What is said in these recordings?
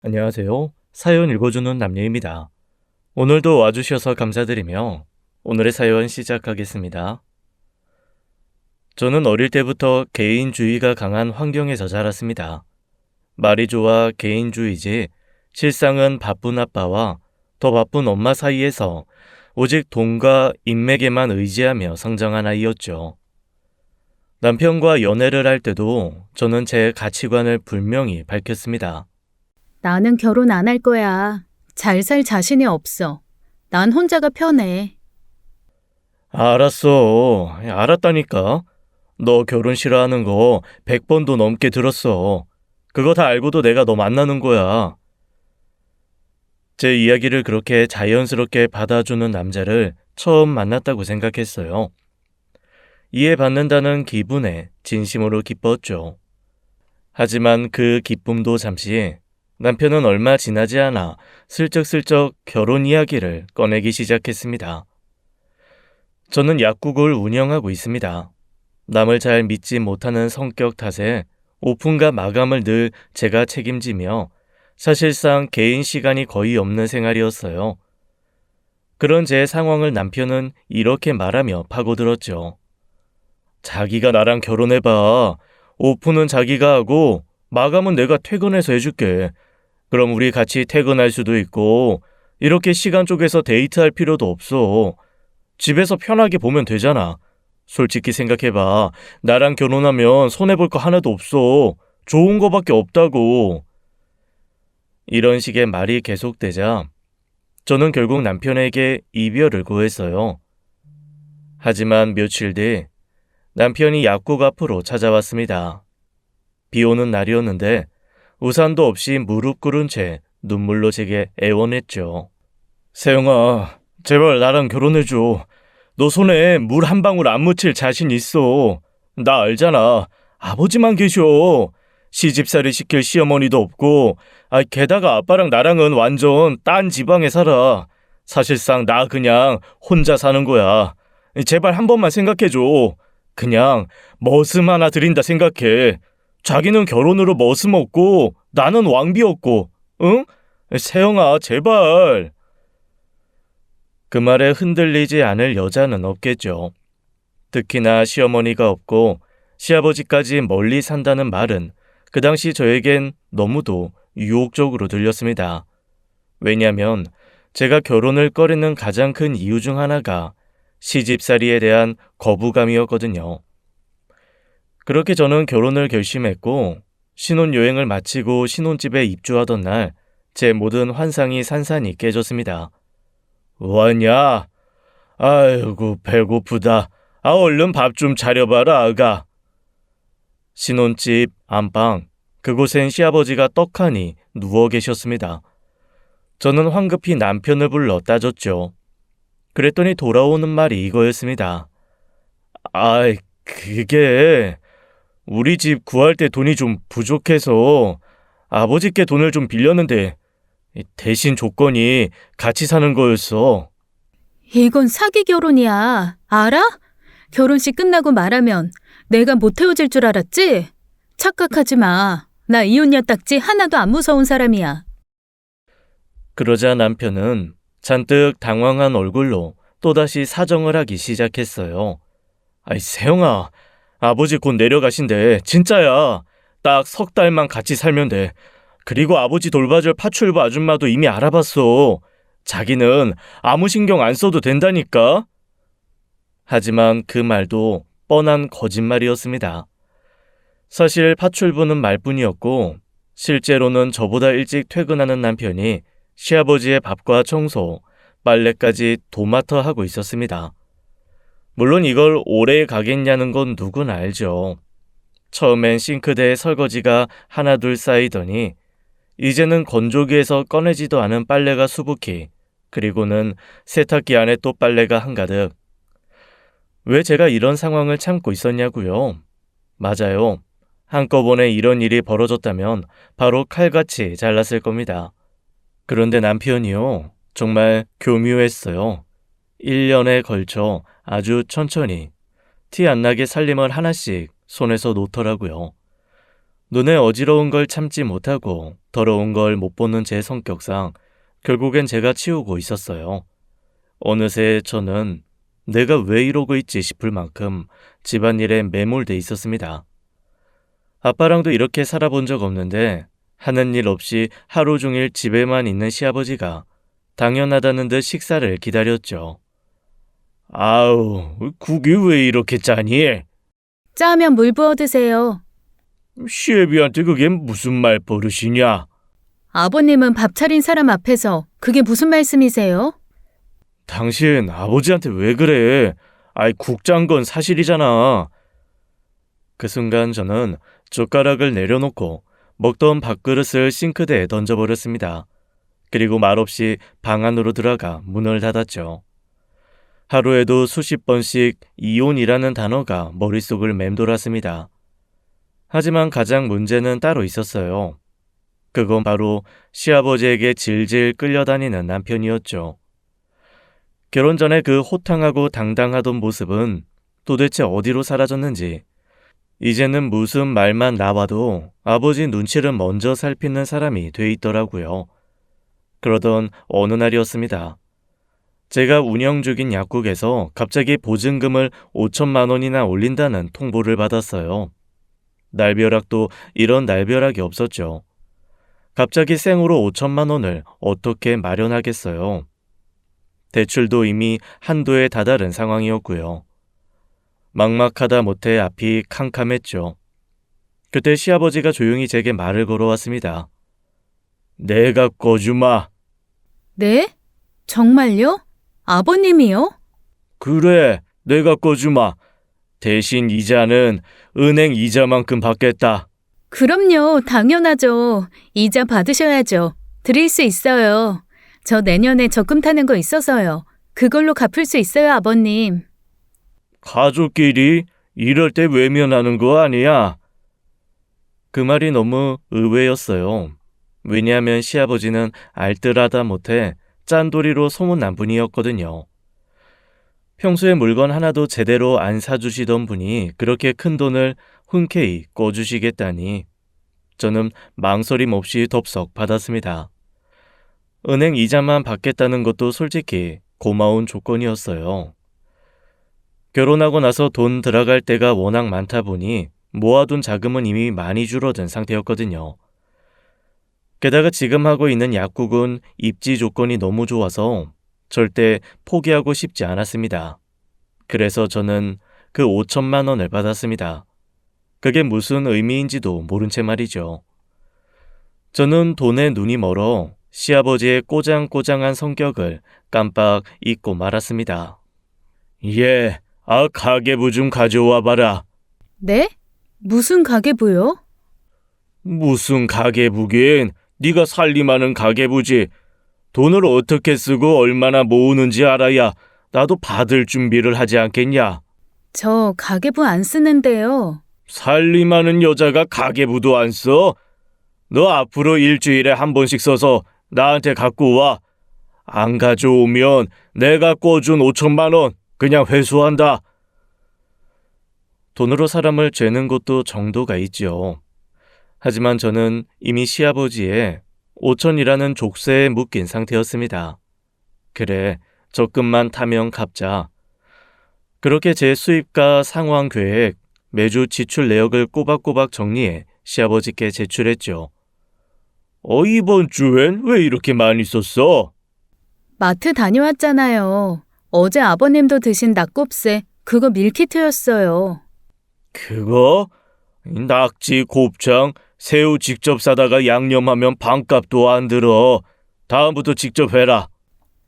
안녕하세요. 사연 읽어주는 남녀입니다. 오늘도 와주셔서 감사드리며 오늘의 사연 시작하겠습니다. 저는 어릴 때부터 개인주의가 강한 환경에서 자랐습니다. 말이 좋아 개인주의지 실상은 바쁜 아빠와 더 바쁜 엄마 사이에서 오직 돈과 인맥에만 의지하며 성장한 아이였죠. 남편과 연애를 할 때도 저는 제 가치관을 분명히 밝혔습니다. 나는 결혼 안 할 거야. 잘 살 자신이 없어. 난 혼자가 편해. 알았어. 알았다니까. 너 결혼 싫어하는 거 100번도 넘게 들었어. 그거 다 알고도 내가 너 만나는 거야. 제 이야기를 그렇게 자연스럽게 받아주는 남자를 처음 만났다고 생각했어요. 이해받는다는 기분에 진심으로 기뻤죠. 하지만 그 기쁨도 잠시 남편은 얼마 지나지 않아 슬쩍슬쩍 결혼 이야기를 꺼내기 시작했습니다. 저는 약국을 운영하고 있습니다. 남을 잘 믿지 못하는 성격 탓에 오픈과 마감을 늘 제가 책임지며 사실상 개인 시간이 거의 없는 생활이었어요. 그런 제 상황을 남편은 이렇게 말하며 파고들었죠. 자기가 나랑 결혼해봐. 오픈은 자기가 하고 마감은 내가 퇴근해서 해줄게. 그럼 우리 같이 퇴근할 수도 있고 이렇게 시간 쪼개서 데이트할 필요도 없어. 집에서 편하게 보면 되잖아. 솔직히 생각해봐. 나랑 결혼하면 손해볼 거 하나도 없어. 좋은 거밖에 없다고. 이런 식의 말이 계속되자 저는 결국 남편에게 이별을 고했어요. 하지만 며칠 뒤 남편이 약국 앞으로 찾아왔습니다. 비 오는 날이었는데 우산도 없이 무릎 꿇은 채 눈물로 제게 애원했죠. 세영아, 제발 나랑 결혼해줘. 너 손에 물 한 방울 안 묻힐 자신 있어. 나 알잖아. 아버지만 계셔. 시집살이 시킬 시어머니도 없고, 게다가 아빠랑 나랑은 완전 딴 지방에 살아. 사실상 나 그냥 혼자 사는 거야. 제발 한 번만 생각해줘. 그냥 머슴 하나 드린다 생각해. 자기는 결혼으로 머슴 없고 나는 왕비였고, 응? 세영아, 제발. 그 말에 흔들리지 않을 여자는 없겠죠. 특히나 시어머니가 없고 시아버지까지 멀리 산다는 말은 그 당시 저에겐 너무도 유혹적으로 들렸습니다. 왜냐하면 제가 결혼을 꺼리는 가장 큰 이유 중 하나가 시집살이에 대한 거부감이었거든요. 그렇게 저는 결혼을 결심했고 신혼여행을 마치고 신혼집에 입주하던 날 제 모든 환상이 산산이 깨졌습니다. 뭐하냐? 아이고 배고프다. 얼른 밥 좀 차려봐라 아가. 신혼집 안방 그곳엔 시아버지가 떡하니 누워 계셨습니다. 저는 황급히 남편을 불러 따졌죠. 그랬더니 돌아오는 말이 이거였습니다. 그게 우리 집 구할 때 돈이 좀 부족해서 아버지께 돈을 좀 빌렸는데 대신 조건이 같이 사는 거였어. 이건 사기 결혼이야. 알아? 결혼식 끝나고 말하면 내가 못 헤어질 줄 알았지? 착각하지 마. 나 이혼녀 딱지 하나도 안 무서운 사람이야. 그러자 남편은 잔뜩 당황한 얼굴로 또다시 사정을 하기 시작했어요. 세영아, 아버지 곧 내려가신대. 진짜야. 딱 석 달만 같이 살면 돼. 그리고 아버지 돌봐줄 파출부 아줌마도 이미 알아봤어. 자기는 아무 신경 안 써도 된다니까. 하지만 그 말도 뻔한 거짓말이었습니다. 사실 파출부는 말뿐이었고 실제로는 저보다 일찍 퇴근하는 남편이 시아버지의 밥과 청소, 빨래까지 도맡아 하고 있었습니다. 물론 이걸 오래 가겠냐는 건 누구나 알죠. 처음엔 싱크대에 설거지가 하나둘 쌓이더니 이제는 건조기에서 꺼내지도 않은 빨래가 수북히, 그리고는 세탁기 안에 또 빨래가 한가득. 왜 제가 이런 상황을 참고 있었냐고요? 맞아요. 한꺼번에 이런 일이 벌어졌다면 바로 칼같이 잘랐을 겁니다. 그런데 남편이요. 정말 교묘했어요. 1년에 걸쳐 아주 천천히 티 안 나게 살림을 하나씩 손에서 놓더라고요. 눈에 어지러운 걸 참지 못하고 더러운 걸 못 보는 제 성격상 결국엔 제가 치우고 있었어요. 어느새 저는 내가 왜 이러고 있지 싶을 만큼 집안일에 매몰돼 있었습니다. 아빠랑도 이렇게 살아본 적 없는데 하는 일 없이 하루 종일 집에만 있는 시아버지가 당연하다는 듯 식사를 기다렸죠. 아우, 국이 왜 이렇게 짜니? 짜면 물 부어 드세요. 시애비한테 그게 무슨 말버릇이냐? 아버님은 밥 차린 사람 앞에서 그게 무슨 말씀이세요? 당신 아버지한테 왜 그래? 아이, 국 짠 건 사실이잖아. 그 순간 저는 젓가락을 내려놓고 먹던 밥그릇을 싱크대에 던져버렸습니다. 그리고 말없이 방 안으로 들어가 문을 닫았죠. 하루에도 수십 번씩 이혼이라는 단어가 머릿속을 맴돌았습니다. 하지만 가장 문제는 따로 있었어요. 그건 바로 시아버지에게 질질 끌려다니는 남편이었죠. 결혼 전에 그 호탕하고 당당하던 모습은 도대체 어디로 사라졌는지, 이제는 무슨 말만 나와도 아버지 눈치를 먼저 살피는 사람이 돼 있더라고요. 그러던 어느 날이었습니다. 제가 운영 중인 약국에서 갑자기 보증금을 5천만 원이나 올린다는 통보를 받았어요. 날벼락도 이런 날벼락이 없었죠. 갑자기 생으로 5천만 원을 어떻게 마련하겠어요? 대출도 이미 한도에 다다른 상황이었고요. 막막하다 못해 앞이 캄캄했죠. 그때 시아버지가 조용히 제게 말을 걸어왔습니다. 내가 꺼주마. 네? 정말요? 아버님이요? 그래, 내가 꺼주마. 대신 이자는 은행 이자만큼 받겠다. 그럼요, 당연하죠. 이자 받으셔야죠. 드릴 수 있어요. 저 내년에 적금 타는 거 있어서요. 그걸로 갚을 수 있어요, 아버님. 가족끼리 이럴 때 외면하는 거 아니야? 그 말이 너무 의외였어요. 왜냐하면 시아버지는 알뜰하다 못해 짠돌이로 소문난 분이었거든요. 평소에 물건 하나도 제대로 안 사주시던 분이 그렇게 큰 돈을 흔쾌히 꿔주시겠다니 저는 망설임 없이 덥석 받았습니다. 은행 이자만 받겠다는 것도 솔직히 고마운 조건이었어요. 결혼하고 나서 돈 들어갈 때가 워낙 많다 보니 모아둔 자금은 이미 많이 줄어든 상태였거든요. 게다가 지금 하고 있는 약국은 입지 조건이 너무 좋아서 절대 포기하고 싶지 않았습니다. 그래서 저는 그 5천만 원을 받았습니다. 그게 무슨 의미인지도 모른 채 말이죠. 저는 돈에 눈이 멀어 시아버지의 꼬장꼬장한 성격을 깜빡 잊고 말았습니다. 예, 가계부 좀 가져와 봐라. 네? 무슨 가계부요? 무슨 가계부긴? 네가 살림하는 가계부지. 돈을 어떻게 쓰고 얼마나 모으는지 알아야 나도 받을 준비를 하지 않겠냐. 저 가계부 안 쓰는데요. 살림하는 여자가 가계부도 안 써? 너 앞으로 일주일에 한 번씩 써서 나한테 갖고 와. 안 가져오면 내가 꿔준 5천만 원 그냥 회수한다. 돈으로 사람을 죄는 것도 정도가 있지요. 하지만 저는 이미 시아버지의 5천이라는 족쇄에 묶인 상태였습니다. 그래, 적금만 타면 갚자. 그렇게 제 수입과 상환 계획, 매주 지출 내역을 꼬박꼬박 정리해 시아버지께 제출했죠. 이번 주엔 왜 이렇게 많이 썼어? 마트 다녀왔잖아요. 어제 아버님도 드신 낙곱새, 그거 밀키트였어요. 그거? 낙지, 곱창, 새우 직접 사다가 양념하면 반값도 안 들어. 다음부터 직접 해라.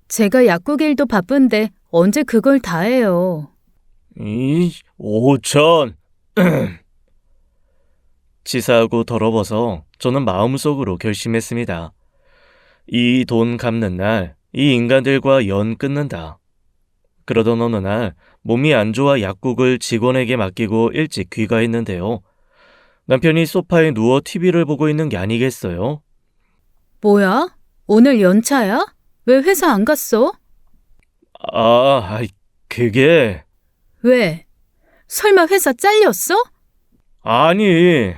제가 약국 일도 바쁜데 언제 그걸 다 해요. 5천. 치사하고 더러워서 저는 마음속으로 결심했습니다. 이 돈 갚는 날, 이 인간들과 연 끊는다. 그러던 어느 날 몸이 안 좋아 약국을 직원에게 맡기고 일찍 귀가했는데요. 남편이 소파에 누워 TV를 보고 있는 게 아니겠어요? 뭐야? 오늘 연차야? 왜 회사 안 갔어? 그게... 왜? 설마 회사 잘렸어? 아니,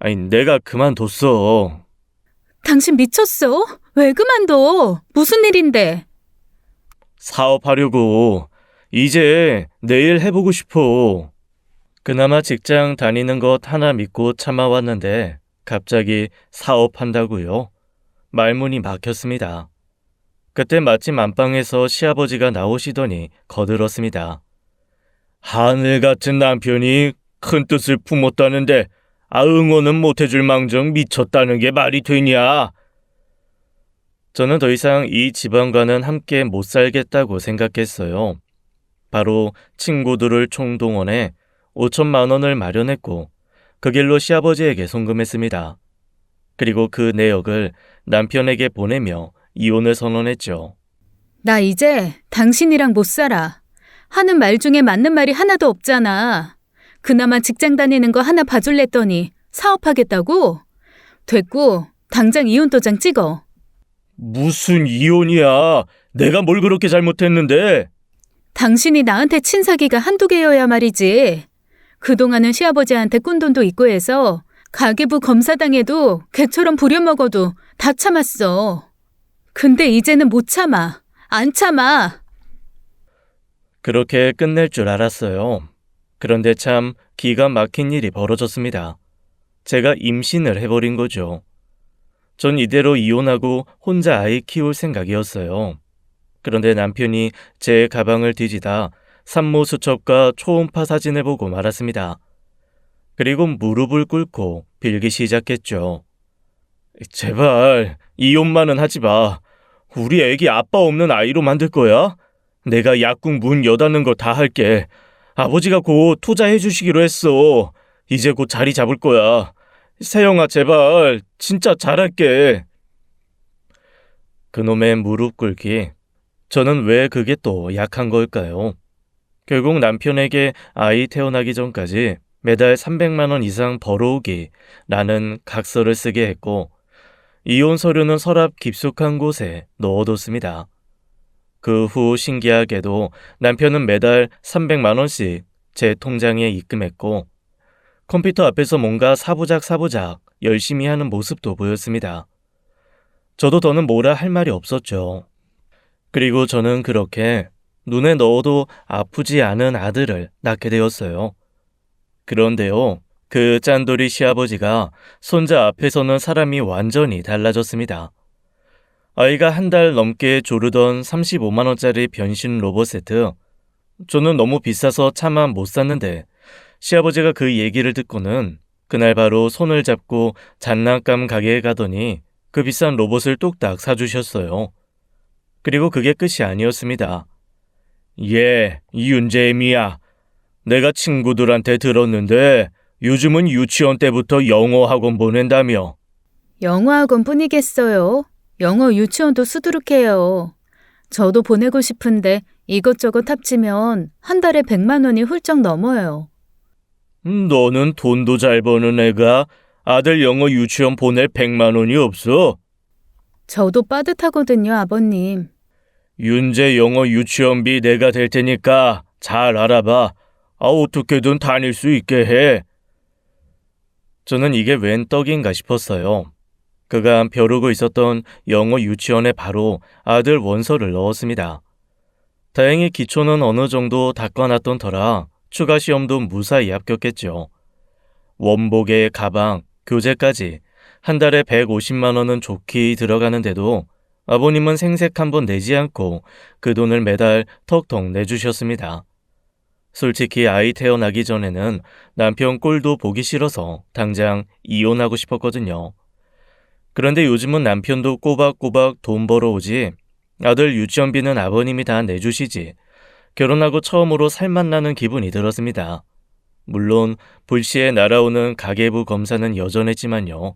아니, 내가 그만뒀어. 당신 미쳤어? 왜 그만둬? 무슨 일인데? 사업하려고. 이제 내일 해보고 싶어. 그나마 직장 다니는 것 하나 믿고 참아왔는데 갑자기 사업한다고요? 말문이 막혔습니다. 그때 마침 안방에서 시아버지가 나오시더니 거들었습니다. 하늘 같은 남편이 큰 뜻을 품었다는데 응원은 못해줄 망정 미쳤다는 게 말이 되냐? 저는 더 이상 이 집안과는 함께 못 살겠다고 생각했어요. 바로 친구들을 총동원해 5천만 원을 마련했고 그 길로 시아버지에게 송금했습니다. 그리고 그 내역을 남편에게 보내며 이혼을 선언했죠. 나 이제 당신이랑 못 살아. 하는 말 중에 맞는 말이 하나도 없잖아. 그나마 직장 다니는 거 하나 봐줄랬더니 사업하겠다고? 됐고, 당장 이혼 도장 찍어. 무슨 이혼이야? 내가 뭘 그렇게 잘못했는데? 당신이 나한테 친 사기가 한두 개여야 말이지. 그동안은 시아버지한테 꾼돈도 있고 해서 가계부 검사당해도 개처럼 부려먹어도 다 참았어. 근데 이제는 못 참아. 안 참아. 그렇게 끝낼 줄 알았어요. 그런데 참 기가 막힌 일이 벌어졌습니다. 제가 임신을 해버린 거죠. 전 이대로 이혼하고 혼자 아이 키울 생각이었어요. 그런데 남편이 제 가방을 뒤지다 산모 수첩과 초음파 사진을 보고 말았습니다. 그리고 무릎을 꿇고 빌기 시작했죠. 제발 이혼만은 하지 마. 우리 애기 아빠 없는 아이로 만들 거야? 내가 약국 문 여닫는 거 다 할게. 아버지가 곧 투자해 주시기로 했어. 이제 곧 자리 잡을 거야. 세영아 제발 진짜 잘할게. 그놈의 무릎 꿇기. 저는 왜 그게 또 약한 걸까요? 결국 남편에게 아이 태어나기 전까지 매달 300만 원 이상 벌어오기 라는 각서를 쓰게 했고 이혼 서류는 서랍 깊숙한 곳에 넣어뒀습니다. 그 후 신기하게도 남편은 매달 300만 원씩 제 통장에 입금했고 컴퓨터 앞에서 뭔가 사부작 열심히 하는 모습도 보였습니다. 저도 더는 뭐라 할 말이 없었죠. 그리고 저는 그렇게 눈에 넣어도 아프지 않은 아들을 낳게 되었어요. 그런데요, 그 짠돌이 시아버지가 손자 앞에서는 사람이 완전히 달라졌습니다. 아이가 한 달 넘게 조르던 35만 원짜리 변신 로봇 세트. 저는 너무 비싸서 차마 못 샀는데 시아버지가 그 얘기를 듣고는 그날 바로 손을 잡고 장난감 가게에 가더니 그 비싼 로봇을 뚝딱 사주셨어요. 그리고 그게 끝이 아니었습니다. 윤재미야. 내가 친구들한테 들었는데 요즘은 유치원 때부터 영어 학원 보낸다며. 영어 학원 뿐이겠어요. 영어 유치원도 수두룩해요. 저도 보내고 싶은데 이것저것 합치면 한 달에 100만 원이 훌쩍 넘어요. 너는 돈도 잘 버는 애가 아들 영어 유치원 보낼 100만 원이 없어? 저도 빠듯하거든요, 아버님. 윤재 영어 유치원비 내가 댈 테니까 잘 알아봐. 어떻게든 다닐 수 있게 해. 저는 이게 웬 떡인가 싶었어요. 그간 벼르고 있었던 영어 유치원에 바로 아들 원서를 넣었습니다. 다행히 기초는 어느 정도 닦아놨던 터라 추가 시험도 무사히 합격했죠. 원복에 가방, 교재까지 한 달에 150만 원은 좋게 들어가는데도 아버님은 생색 한번 내지 않고 그 돈을 매달 턱턱 내주셨습니다. 솔직히 아이 태어나기 전에는 남편 꼴도 보기 싫어서 당장 이혼하고 싶었거든요. 그런데 요즘은 남편도 꼬박꼬박 돈 벌어오지 아들 유치원비는 아버님이 다 내주시지 결혼하고 처음으로 살맛 나는 기분이 들었습니다. 물론 불시에 날아오는 가계부 검사는 여전했지만요.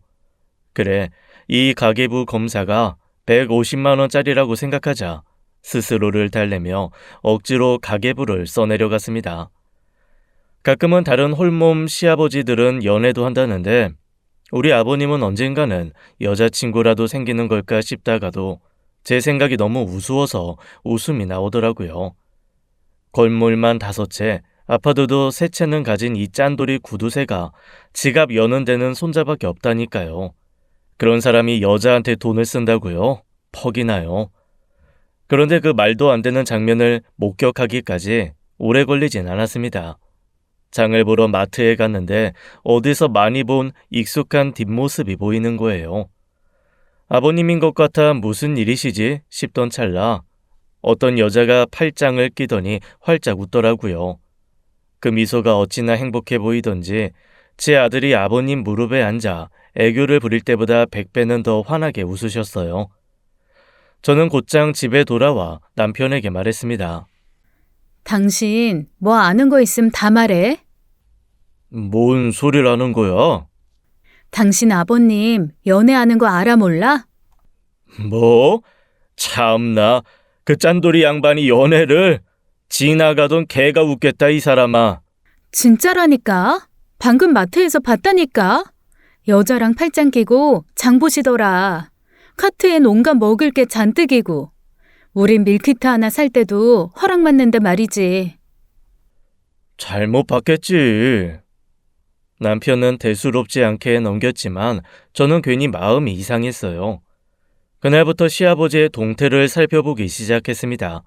그래, 이 가계부 검사가 150만 원짜리라고 생각하자 스스로를 달래며 억지로 가계부를 써내려갔습니다. 가끔은 다른 홀몸 시아버지들은 연애도 한다는데 우리 아버님은 언젠가는 여자친구라도 생기는 걸까 싶다가도 제 생각이 너무 우스워서 웃음이 나오더라고요. 걸물만 5채, 아파도도 새 채는 가진 이 짠돌이 구두쇠가 지갑 여는 데는 손자밖에 없다니까요. 그런 사람이 여자한테 돈을 쓴다고요? 퍽이 나요. 그런데 그 말도 안 되는 장면을 목격하기까지 오래 걸리진 않았습니다. 장을 보러 마트에 갔는데 어디서 많이 본 익숙한 뒷모습이 보이는 거예요. 아버님인 것 같아 무슨 일이시지 싶던 찰나 어떤 여자가 팔짱을 끼더니 활짝 웃더라고요. 그 미소가 어찌나 행복해 보이던지 제 아들이 아버님 무릎에 앉아 애교를 부릴 때보다 100배는 더 환하게 웃으셨어요. 저는 곧장 집에 돌아와 남편에게 말했습니다. 당신 뭐 아는 거 있음 다 말해. 뭔 소리를 하는 거야? 당신 아버님 연애하는 거 알아 몰라? 뭐? 참나, 그 짠돌이 양반이 연애를? 지나가던 개가 웃겠다 이 사람아. 진짜라니까. 방금 마트에서 봤다니까. 여자랑 팔짱 끼고 장 보시더라. 카트엔 온갖 먹을 게 잔뜩이고. 우린 밀키트 하나 살 때도 허락 받는데 말이지. 잘못 봤겠지. 남편은 대수롭지 않게 넘겼지만 저는 괜히 마음이 이상했어요. 그날부터 시아버지의 동태를 살펴보기 시작했습니다.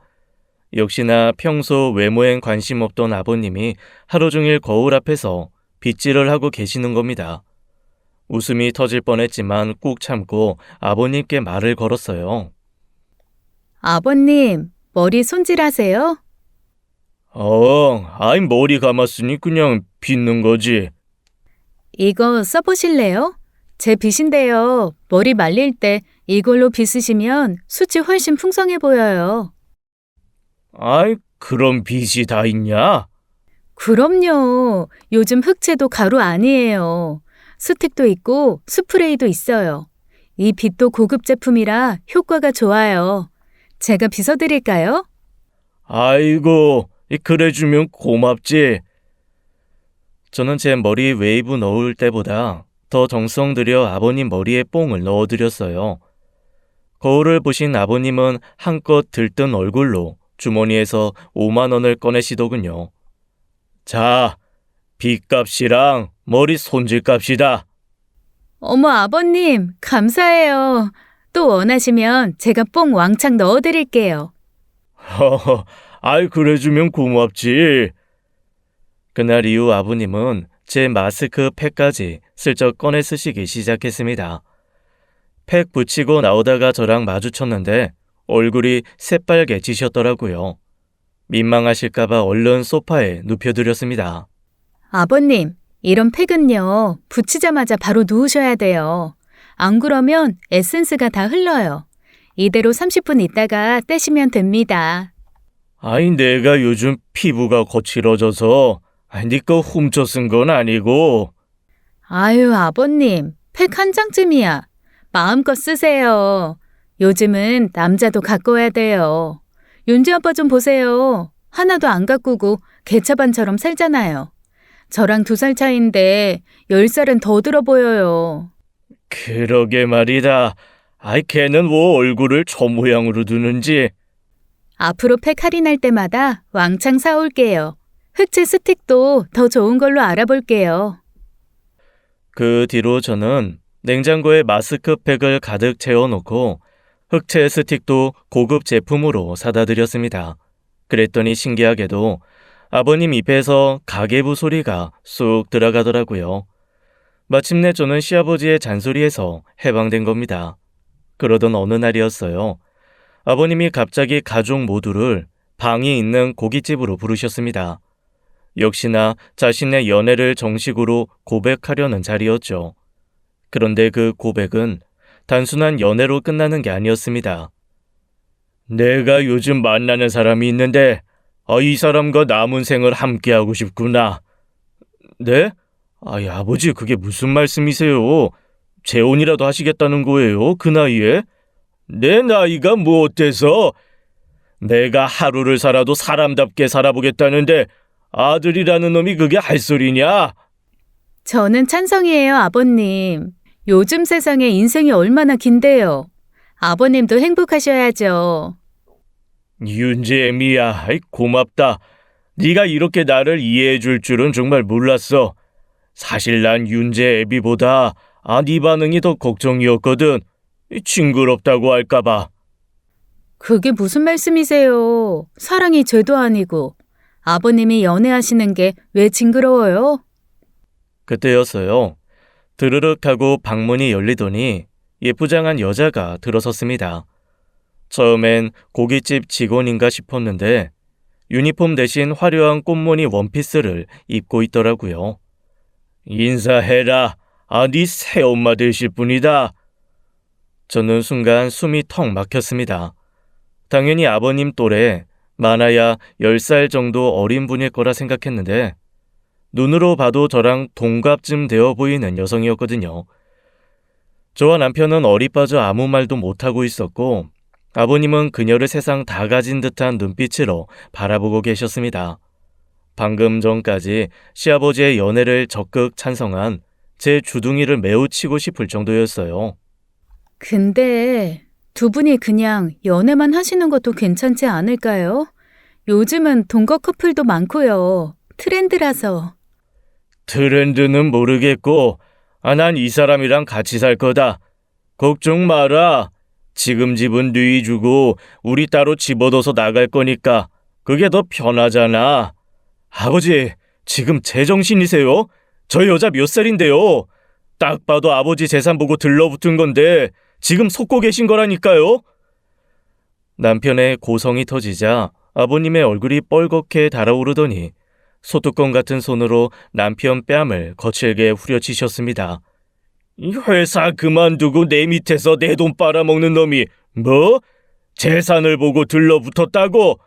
역시나 평소 외모엔 관심 없던 아버님이 하루 종일 거울 앞에서 빗질을 하고 계시는 겁니다. 웃음이 터질 뻔했지만 꾹 참고 아버님께 말을 걸었어요. 아버님, 머리 손질하세요? 아이 머리 감았으니 그냥 빗는 거지. 이거 써보실래요? 제 빗인데요. 머리 말릴 때 이걸로 빗으시면 숱이 훨씬 풍성해 보여요. 아이 그런 빗이 다 있냐? 그럼요. 요즘 흑채도 가루 아니에요. 스틱도 있고 스프레이도 있어요. 이 빗도 고급 제품이라 효과가 좋아요. 제가 빗어드릴까요? 아이고 그래주면 고맙지. 저는 제 머리 웨이브 넣을 때보다 더 정성 들여 아버님 머리에 뽕을 넣어드렸어요. 거울을 보신 아버님은 한껏 들뜬 얼굴로 주머니에서 5만 원을 꺼내시더군요. 자, 빗값이랑 머리 손질값이다. 어머 아버님, 감사해요. 또 원하시면 제가 뽕 왕창 넣어드릴게요. 허허, 아이 그래주면 고맙지. 그날 이후 아버님은 제 마스크 팩까지 슬쩍 꺼내 쓰시기 시작했습니다. 팩 붙이고 나오다가 저랑 마주쳤는데 얼굴이 새빨개지셨더라고요. 민망하실까봐 얼른 소파에 눕혀드렸습니다. 아버님, 이런 팩은요, 붙이자마자 바로 누우셔야 돼요. 안 그러면 에센스가 다 흘러요. 이대로 30분 있다가 떼시면 됩니다. 아이 내가 요즘 피부가 거칠어져서 네 거 훔쳐 쓴 건 아니고. 아유, 아버님, 팩 한 장쯤이야. 마음껏 쓰세요. 요즘은 남자도 가꿔야 돼요. 윤지 아빠 좀 보세요. 하나도 안 가꾸고 개차반처럼 살잖아요. 저랑 2살 차이인데 10살은 더 들어 보여요. 그러게 말이다. 아이 걔는 뭐 얼굴을 저 모양으로 두는지. 앞으로 팩 할인할 때마다 왕창 사올게요. 흑채 스틱도 더 좋은 걸로 알아볼게요. 그 뒤로 저는 냉장고에 마스크팩을 가득 채워놓고 흑채 스틱도 고급 제품으로 사다 드렸습니다. 그랬더니 신기하게도 아버님 입에서 가계부 소리가 쑥 들어가더라고요. 마침내 저는 시아버지의 잔소리에서 해방된 겁니다. 그러던 어느 날이었어요. 아버님이 갑자기 가족 모두를 방이 있는 고깃집으로 부르셨습니다. 역시나 자신의 연애를 정식으로 고백하려는 자리였죠. 그런데 그 고백은 단순한 연애로 끝나는 게 아니었습니다. 내가 요즘 만나는 사람이 있는데 이 사람과 남은 생을 함께하고 싶구나. 네? 아버지 그게 무슨 말씀이세요? 재혼이라도 하시겠다는 거예요? 그 나이에? 내 나이가 뭐 어때서? 내가 하루를 살아도 사람답게 살아보겠다는데 아들이라는 놈이 그게 할 소리냐? 저는 찬성이에요, 아버님. 요즘 세상에 인생이 얼마나 긴데요. 아버님도 행복하셔야죠. 윤재미야, 고맙다. 네가 이렇게 나를 이해해 줄 줄은 정말 몰랐어. 사실 난 윤재 애비보다 네 반응이 더 걱정이었거든. 징그럽다고 할까봐. 그게 무슨 말씀이세요? 사랑이 죄도 아니고. 아버님이 연애하시는 게 왜 징그러워요? 그때였어요. 드르륵 하고 방문이 열리더니 예쁘장한 여자가 들어섰습니다. 처음엔 고깃집 직원인가 싶었는데 유니폼 대신 화려한 꽃무늬 원피스를 입고 있더라고요. 인사해라. 네 새엄마 되실 분이다. 저는 순간 숨이 턱 막혔습니다. 당연히 아버님 또래, 많아야 10살 정도 어린 분일 거라 생각했는데 눈으로 봐도 저랑 동갑쯤 되어 보이는 여성이었거든요. 저와 남편은 어리 빠져 아무 말도 못하고 있었고 아버님은 그녀를 세상 다 가진 듯한 눈빛으로 바라보고 계셨습니다. 방금 전까지 시아버지의 연애를 적극 찬성한 제 주둥이를 매우 치고 싶을 정도였어요. 근데 두 분이 그냥 연애만 하시는 것도 괜찮지 않을까요? 요즘은 동거 커플도 많고요. 트렌드라서. 트렌드는 모르겠고 난 이 사람이랑 같이 살 거다. 걱정 마라. 지금 집은 누이 주고 우리 따로 집어둬서 나갈 거니까 그게 더 편하잖아. 아버지, 지금 제정신이세요? 저 여자 몇 살인데요? 딱 봐도 아버지 재산 보고 들러붙은 건데 지금 속고 계신 거라니까요? 남편의 고성이 터지자 아버님의 얼굴이 뻘겋게 달아오르더니 소뚜껑 같은 손으로 남편 뺨을 거칠게 후려치셨습니다. 이 회사 그만두고 내 밑에서 내 돈 빨아먹는 놈이 뭐? 재산을 보고 들러붙었다고?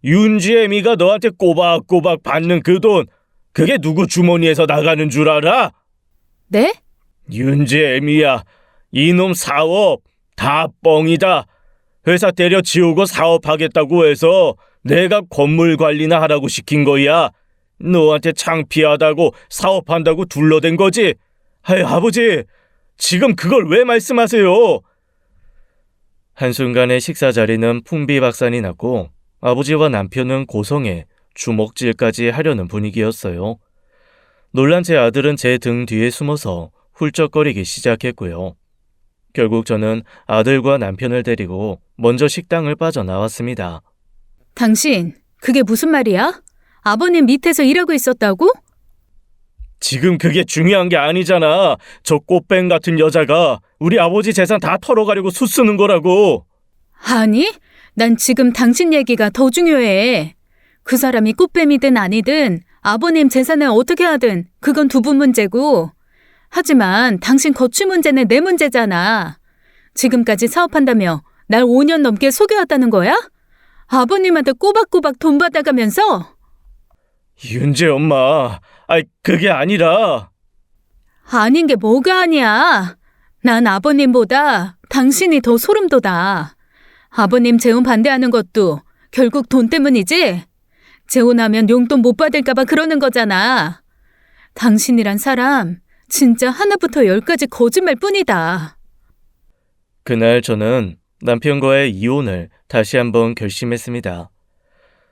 윤지애미가 너한테 꼬박꼬박 받는 그 돈, 그게 누구 주머니에서 나가는 줄 알아? 네? 윤지애미야, 이놈 사업 다 뻥이다. 회사 때려치우고 사업하겠다고 해서 내가 건물 관리나 하라고 시킨 거야. 너한테 창피하다고 사업한다고 둘러댄 거지. 아버지, 지금 그걸 왜 말씀하세요? 한순간에 식사 자리는 풍비박산이 났고 아버지와 남편은 고성에 주먹질까지 하려는 분위기였어요. 놀란 제 아들은 제 등 뒤에 숨어서 훌쩍거리기 시작했고요. 결국 저는 아들과 남편을 데리고 먼저 식당을 빠져나왔습니다. 당신, 그게 무슨 말이야? 아버님 밑에서 일하고 있었다고? 지금 그게 중요한 게 아니잖아. 저 꽃뱀 같은 여자가 우리 아버지 재산 다 털어가려고 수쓰는 거라고. 아니, 난 지금 당신 얘기가 더 중요해. 그 사람이 꽃뱀이든 아니든 아버님 재산을 어떻게 하든 그건 두 분 문제고. 하지만 당신 거취 문제는 내 문제잖아. 지금까지 사업한다며 날 5년 넘게 속여왔다는 거야? 아버님한테 꼬박꼬박 돈 받아가면서? 윤재 엄마, 그게 아니라. 아닌 게 뭐가 아니야. 난 아버님보다 당신이 더 소름 돋아. 아버님 재혼 반대하는 것도 결국 돈 때문이지? 재혼하면 용돈 못 받을까봐 그러는 거잖아. 당신이란 사람 진짜 하나부터 열까지 거짓말 뿐이다. 그날 저는 남편과의 이혼을 다시 한번 결심했습니다.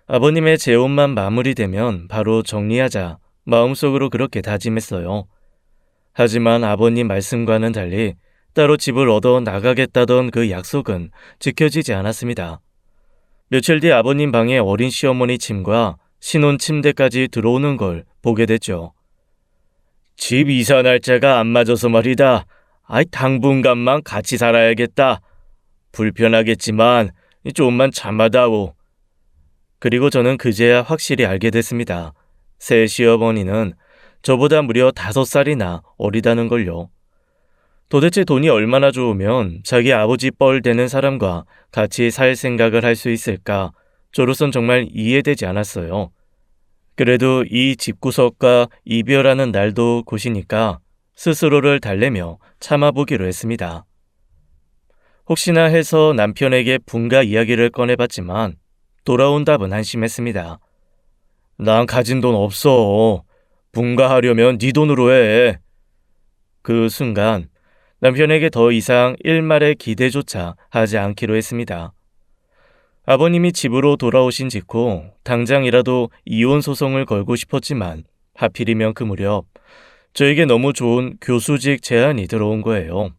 아버님의 재혼만 마무리되면 바로 정리하자 마음속으로 그렇게 다짐했어요. 하지만 아버님 말씀과는 달리 따로 집을 얻어 나가겠다던 그 약속은 지켜지지 않았습니다. 며칠 뒤 아버님 방에 어린 시어머니 침과 신혼 침대까지 들어오는 걸 보게 됐죠. 집 이사 날짜가 안 맞아서 말이다. 당분간만 같이 살아야겠다. 불편하겠지만 조금만 참아다오. 그리고 저는 그제야 확실히 알게 됐습니다. 새 시어머니는 저보다 무려 5살이나 어리다는 걸요. 도대체 돈이 얼마나 좋으면 자기 아버지 뻘 되는 사람과 같이 살 생각을 할 수 있을까? 저로선 정말 이해되지 않았어요. 그래도 이 집구석과 이별하는 날도 곧이니까 스스로를 달래며 참아보기로 했습니다. 혹시나 해서 남편에게 분가 이야기를 꺼내봤지만 돌아온 답은 한심했습니다. 난 가진 돈 없어. 분가하려면 네 돈으로 해. 그 순간 남편에게 더 이상 일말의 기대조차 하지 않기로 했습니다. 아버님이 집으로 돌아오신 직후 당장이라도 이혼 소송을 걸고 싶었지만 하필이면 그 무렵 저에게 너무 좋은 교수직 제안이 들어온 거예요.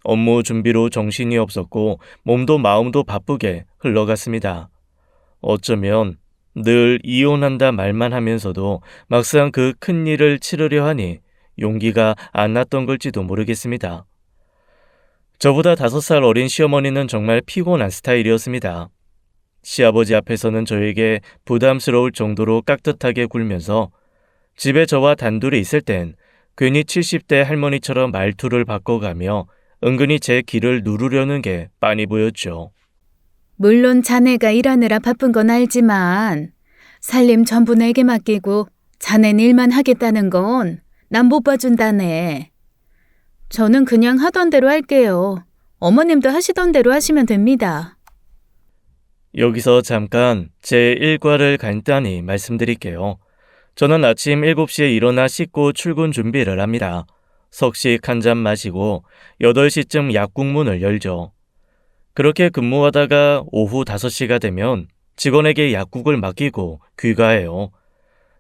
업무 준비로 정신이 없었고 몸도 마음도 바쁘게 흘러갔습니다. 어쩌면 늘 이혼한다 말만 하면서도 막상 그 큰 일을 치르려 하니 용기가 안 났던 걸지도 모르겠습니다. 저보다 5살 어린 시어머니는 정말 피곤한 스타일이었습니다. 시아버지 앞에서는 저에게 부담스러울 정도로 깍듯하게 굴면서 집에 저와 단둘이 있을 땐 괜히 70대 할머니처럼 말투를 바꿔가며 은근히 제 귀를 누르려는 게 빤히 보였죠. 물론 자네가 일하느라 바쁜 건 알지만 살림 전부 내게 맡기고 자넨 일만 하겠다는 건 난 못 봐준다네. 저는 그냥 하던 대로 할게요. 어머님도 하시던 대로 하시면 됩니다. 여기서 잠깐 제 일과를 간단히 말씀드릴게요. 저는 아침 7시에 일어나 씻고 출근 준비를 합니다. 석식 한 잔 마시고 8시쯤 약국 문을 열죠. 그렇게 근무하다가 오후 5시가 되면 직원에게 약국을 맡기고 귀가해요.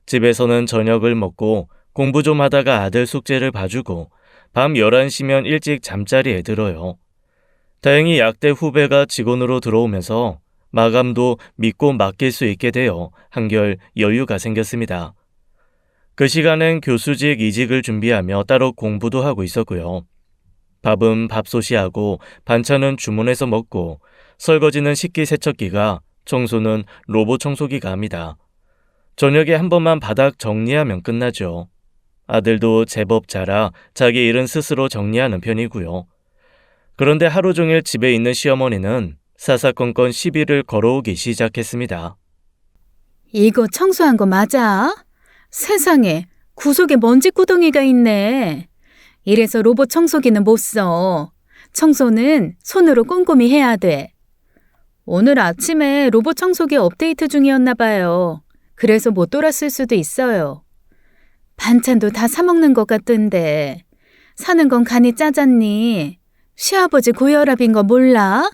집에서는 저녁을 먹고 공부 좀 하다가 아들 숙제를 봐주고 밤 11시면 일찍 잠자리에 들어요. 다행히 약대 후배가 직원으로 들어오면서 마감도 믿고 맡길 수 있게 되어 한결 여유가 생겼습니다. 그 시간엔 교수직 이직을 준비하며 따로 공부도 하고 있었고요. 밥은 밥솥이하고 반찬은 주문해서 먹고 설거지는 식기세척기가, 청소는 로봇 청소기가 합니다. 저녁에 한 번만 바닥 정리하면 끝나죠. 아들도 제법 자라 자기 일은 스스로 정리하는 편이고요. 그런데 하루 종일 집에 있는 시어머니는 사사건건 시비를 걸어오기 시작했습니다. 이거 청소한 거 맞아? 세상에, 구석에 먼지구덩이가 있네. 이래서 로봇 청소기는 못 써. 청소는 손으로 꼼꼼히 해야 돼. 오늘 아침에 로봇 청소기 업데이트 중이었나 봐요. 그래서 못 돌았을 수도 있어요. 반찬도 다 사 먹는 것 같던데. 사는 건 간이 짜잖니. 시아버지 고혈압인 거 몰라?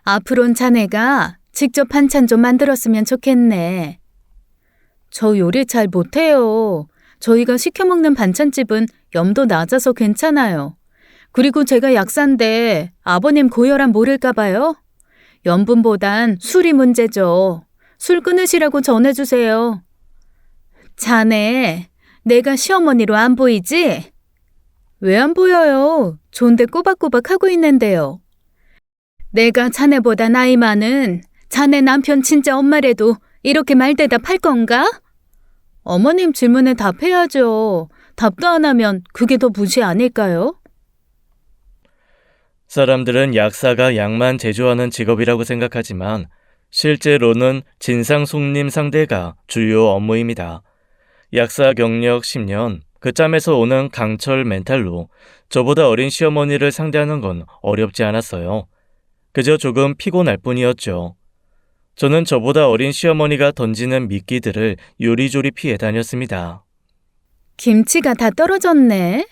앞으론 자네가 직접 반찬 좀 만들었으면 좋겠네. 저 요리 잘 못해요. 저희가 시켜 먹는 반찬집은 염도 낮아서 괜찮아요. 그리고 제가 약사인데 아버님 고혈압 모를까 봐요. 염분보단 술이 문제죠. 술 끊으시라고 전해주세요. 자네, 내가 시어머니로 안 보이지? 왜 안 보여요? 좋은데 꼬박꼬박 하고 있는데요. 내가 자네보다 나이 많은 자네 남편 친자 엄마래도 이렇게 말대답할 건가? 어머님 질문에 답해야죠. 답도 안 하면 그게 더 무시 아닐까요? 사람들은 약사가 약만 제조하는 직업이라고 생각하지만 실제로는 진상 손님 상대가 주요 업무입니다. 약사 경력 10년, 그 짬에서 오는 강철 멘탈로 저보다 어린 시어머니를 상대하는 건 어렵지 않았어요. 그저 조금 피곤할 뿐이었죠. 저는 저보다 어린 시어머니가 던지는 미끼들을 요리조리 피해 다녔습니다. 김치가 다 떨어졌네.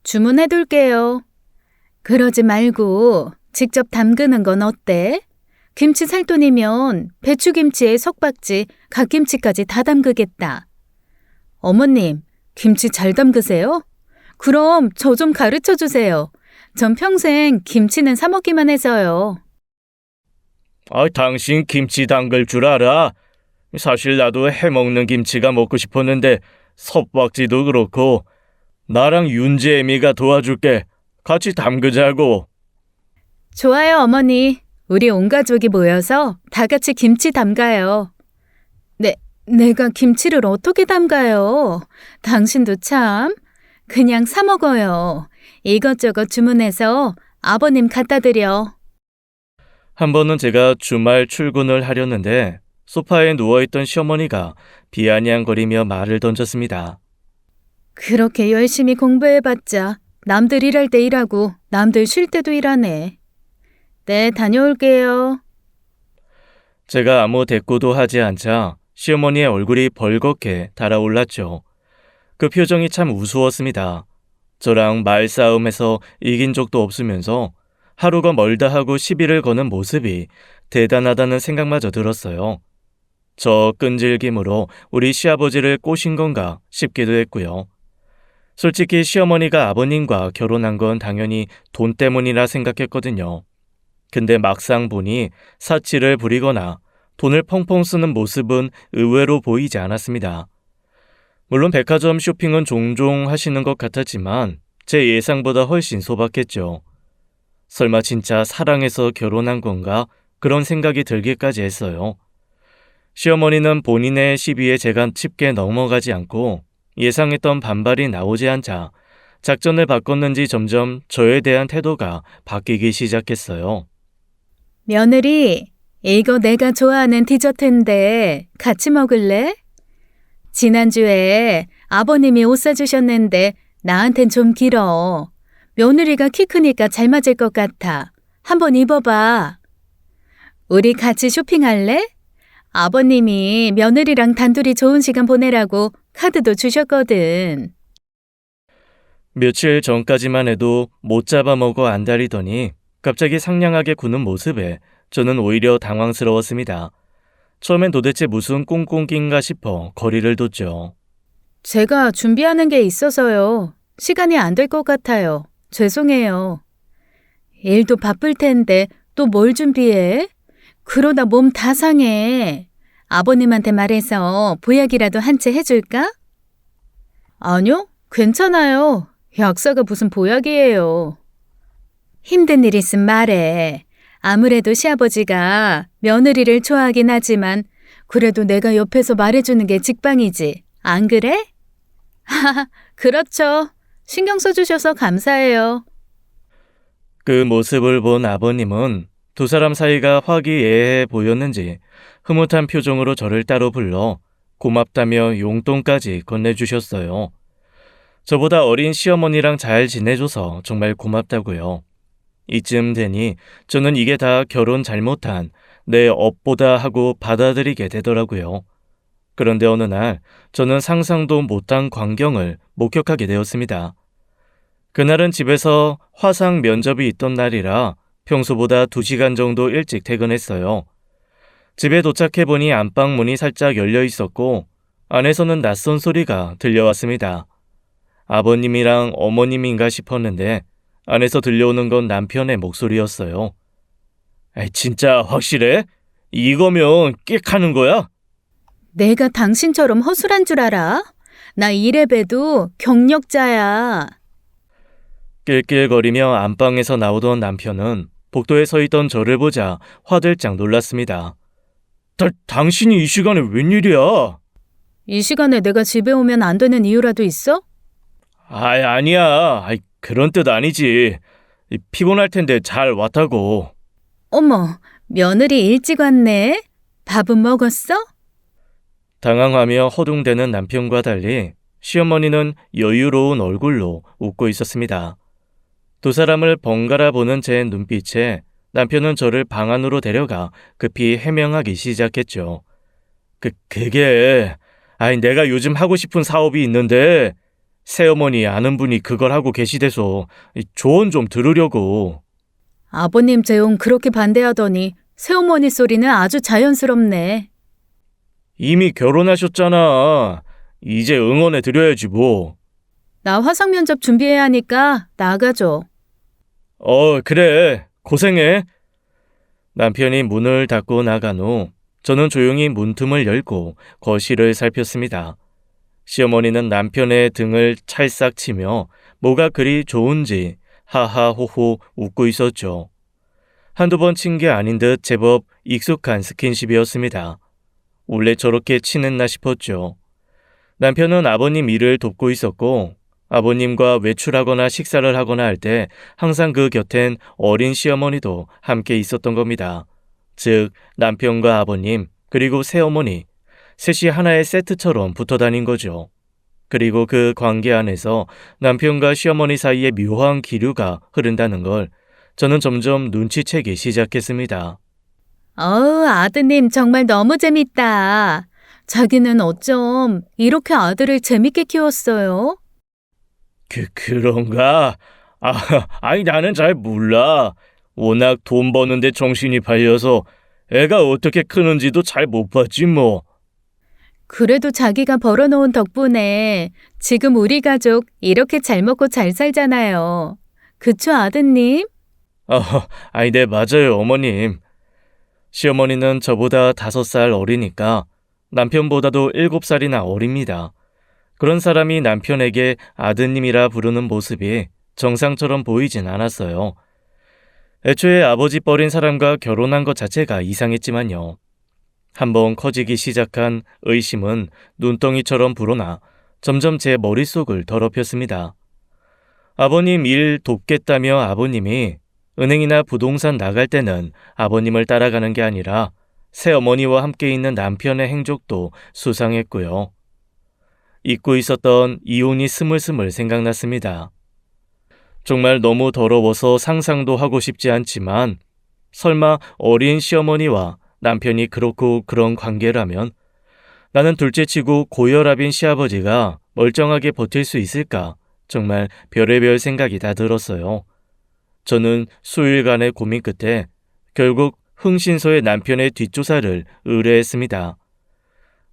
주문해둘게요. 그러지 말고 직접 담그는 건 어때? 김치 살 돈이면 배추김치에 석박지, 갓김치까지 다 담그겠다. 어머님, 김치 잘 담그세요? 그럼 저 좀 가르쳐 주세요. 전 평생 김치는 사 먹기만 해서요. 당신 김치 담글 줄 알아? 사실 나도 해먹는 김치가 먹고 싶었는데 석박지도 그렇고 나랑 윤재미가 도와줄게. 같이 담그자고. 좋아요, 어머니. 우리 온 가족이 모여서 다 같이 김치 담가요. 내가 김치를 어떻게 담가요? 당신도 참. 그냥 사 먹어요. 이것저것 주문해서 아버님 갖다 드려. 한 번은 제가 주말 출근을 하려는데 소파에 누워있던 시어머니가 비아냥거리며 말을 던졌습니다. 그렇게 열심히 공부해봤자 남들 일할 때 일하고 남들 쉴 때도 일하네. 네, 다녀올게요. 제가 아무 대꾸도 하지 않자 시어머니의 얼굴이 벌겋게 달아올랐죠. 그 표정이 참 우스웠습니다. 저랑 말싸움에서 이긴 적도 없으면서 하루가 멀다 하고 시비를 거는 모습이 대단하다는 생각마저 들었어요. 저 끈질김으로 우리 시아버지를 꼬신 건가 싶기도 했고요. 솔직히 시어머니가 아버님과 결혼한 건 당연히 돈 때문이라 생각했거든요. 근데 막상 보니 사치를 부리거나 돈을 펑펑 쓰는 모습은 의외로 보이지 않았습니다. 물론 백화점 쇼핑은 종종 하시는 것 같았지만 제 예상보다 훨씬 소박했죠. 설마 진짜 사랑해서 결혼한 건가? 그런 생각이 들기까지 했어요. 시어머니는 본인의 시비에 제가 쉽게 넘어가지 않고 예상했던 반발이 나오지 않자 작전을 바꿨는지 점점 저에 대한 태도가 바뀌기 시작했어요. 며느리, 이거 내가 좋아하는 디저트인데 같이 먹을래? 지난주에 아버님이 옷 사주셨는데 나한텐 좀 길어. 며느리가 키 크니까 잘 맞을 것 같아. 한번 입어봐. 우리 같이 쇼핑할래? 아버님이 며느리랑 단둘이 좋은 시간 보내라고 카드도 주셨거든. 며칠 전까지만 해도 못 잡아먹어 안달이더니 갑자기 상냥하게 구는 모습에 저는 오히려 당황스러웠습니다. 처음엔 도대체 무슨 꽁꽁낀가 싶어 거리를 뒀죠. 제가 준비하는 게 있어서요. 시간이 안 될 것 같아요. 죄송해요. 일도 바쁠 텐데 또 뭘 준비해? 그러다 몸 다 상해. 아버님한테 말해서 보약이라도 한 채 해줄까? 아니요, 괜찮아요. 약사가 무슨 보약이에요. 힘든 일 있음 말해. 아무래도 시아버지가 며느리를 좋아하긴 하지만 그래도 내가 옆에서 말해주는 게 직방이지. 안 그래? 하하, 그렇죠. 신경 써주셔서 감사해요. 그 모습을 본 아버님은 두 사람 사이가 화기애애해 보였는지 흐뭇한 표정으로 저를 따로 불러 고맙다며 용돈까지 건네주셨어요. 저보다 어린 시어머니랑 잘 지내줘서 정말 고맙다고요. 이쯤 되니 저는 이게 다 결혼 잘못한 내 업보다 하고 받아들이게 되더라고요. 그런데 어느 날 저는 상상도 못한 광경을 목격하게 되었습니다. 그날은 집에서 화상 면접이 있던 날이라 평소보다 2시간 정도 일찍 퇴근했어요. 집에 도착해보니 안방 문이 살짝 열려 있었고 안에서는 낯선 소리가 들려왔습니다. 아버님이랑 어머님인가 싶었는데 안에서 들려오는 건 남편의 목소리였어요. 진짜 확실해? 이거면 끽하는 거야? 내가 당신처럼 허술한 줄 알아? 나 이래봬도 경력자야. 낄낄거리며 안방에서 나오던 남편은 복도에 서 있던 저를 보자 화들짝 놀랐습니다. 당신이 이 시간에 웬일이야? 이 시간에 내가 집에 오면 안 되는 이유라도 있어? 아니야. 그런 뜻 아니지. 피곤할 텐데 잘 왔다고. 어머, 며느리 일찍 왔네. 밥은 먹었어? 당황하며 허둥대는 남편과 달리 시어머니는 여유로운 얼굴로 웃고 있었습니다. 두 사람을 번갈아 보는 제 눈빛에 남편은 저를 방 안으로 데려가 급히 해명하기 시작했죠. 그게 내가 요즘 하고 싶은 사업이 있는데 새어머니 아는 분이 그걸 하고 계시대서 조언 좀 들으려고. 아버님 재혼 그렇게 반대하더니 새어머니 소리는 아주 자연스럽네. 이미 결혼하셨잖아. 이제 응원해 드려야지 뭐. 나 화상 면접 준비해야 하니까 나가줘. 그래. 고생해. 남편이 문을 닫고 나간 후 저는 조용히 문틈을 열고 거실을 살폈습니다. 시어머니는 남편의 등을 찰싹 치며 뭐가 그리 좋은지 하하호호 웃고 있었죠. 한두 번 친 게 아닌 듯 제법 익숙한 스킨십이었습니다. 원래 저렇게 치는나 싶었죠. 남편은 아버님 일을 돕고 있었고 아버님과 외출하거나 식사를 하거나 할 때 항상 그 곁엔 어린 시어머니도 함께 있었던 겁니다. 즉 남편과 아버님 그리고 새어머니 셋이 하나의 세트처럼 붙어 다닌 거죠. 그리고 그 관계 안에서 남편과 시어머니 사이에 묘한 기류가 흐른다는 걸 저는 점점 눈치채기 시작했습니다. 아드님 정말 너무 재밌다. 자기는 어쩜 이렇게 아들을 재밌게 키웠어요? 그런가? 나는 잘 몰라. 워낙 돈 버는데 정신이 팔려서 애가 어떻게 크는지도 잘 못 봤지 뭐. 그래도 자기가 벌어놓은 덕분에 지금 우리 가족 이렇게 잘 먹고 잘 살잖아요. 그쵸, 아드님? 아니, 네, 맞아요, 어머님. 시어머니는 저보다 5살 어리니까 남편보다도 7살이나 어립니다. 그런 사람이 남편에게 아드님이라 부르는 모습이 정상처럼 보이진 않았어요. 애초에 아버지 뻘인 사람과 결혼한 것 자체가 이상했지만요. 한번 커지기 시작한 의심은 눈덩이처럼 불어나 점점 제 머릿속을 더럽혔습니다. 아버님 일 돕겠다며 아버님이 은행이나 부동산 나갈 때는 아버님을 따라가는 게 아니라 새어머니와 함께 있는 남편의 행적도 수상했고요. 잊고 있었던 이혼이 스물스물 생각났습니다. 정말 너무 더러워서 상상도 하고 싶지 않지만 설마 어린 시어머니와 남편이 그렇고 그런 관계라면 나는 둘째치고 고혈압인 시아버지가 멀쩡하게 버틸 수 있을까? 정말 별의별 생각이 다 들었어요. 저는 수일간의 고민 끝에 결국 흥신소의 남편의 뒷조사를 의뢰했습니다.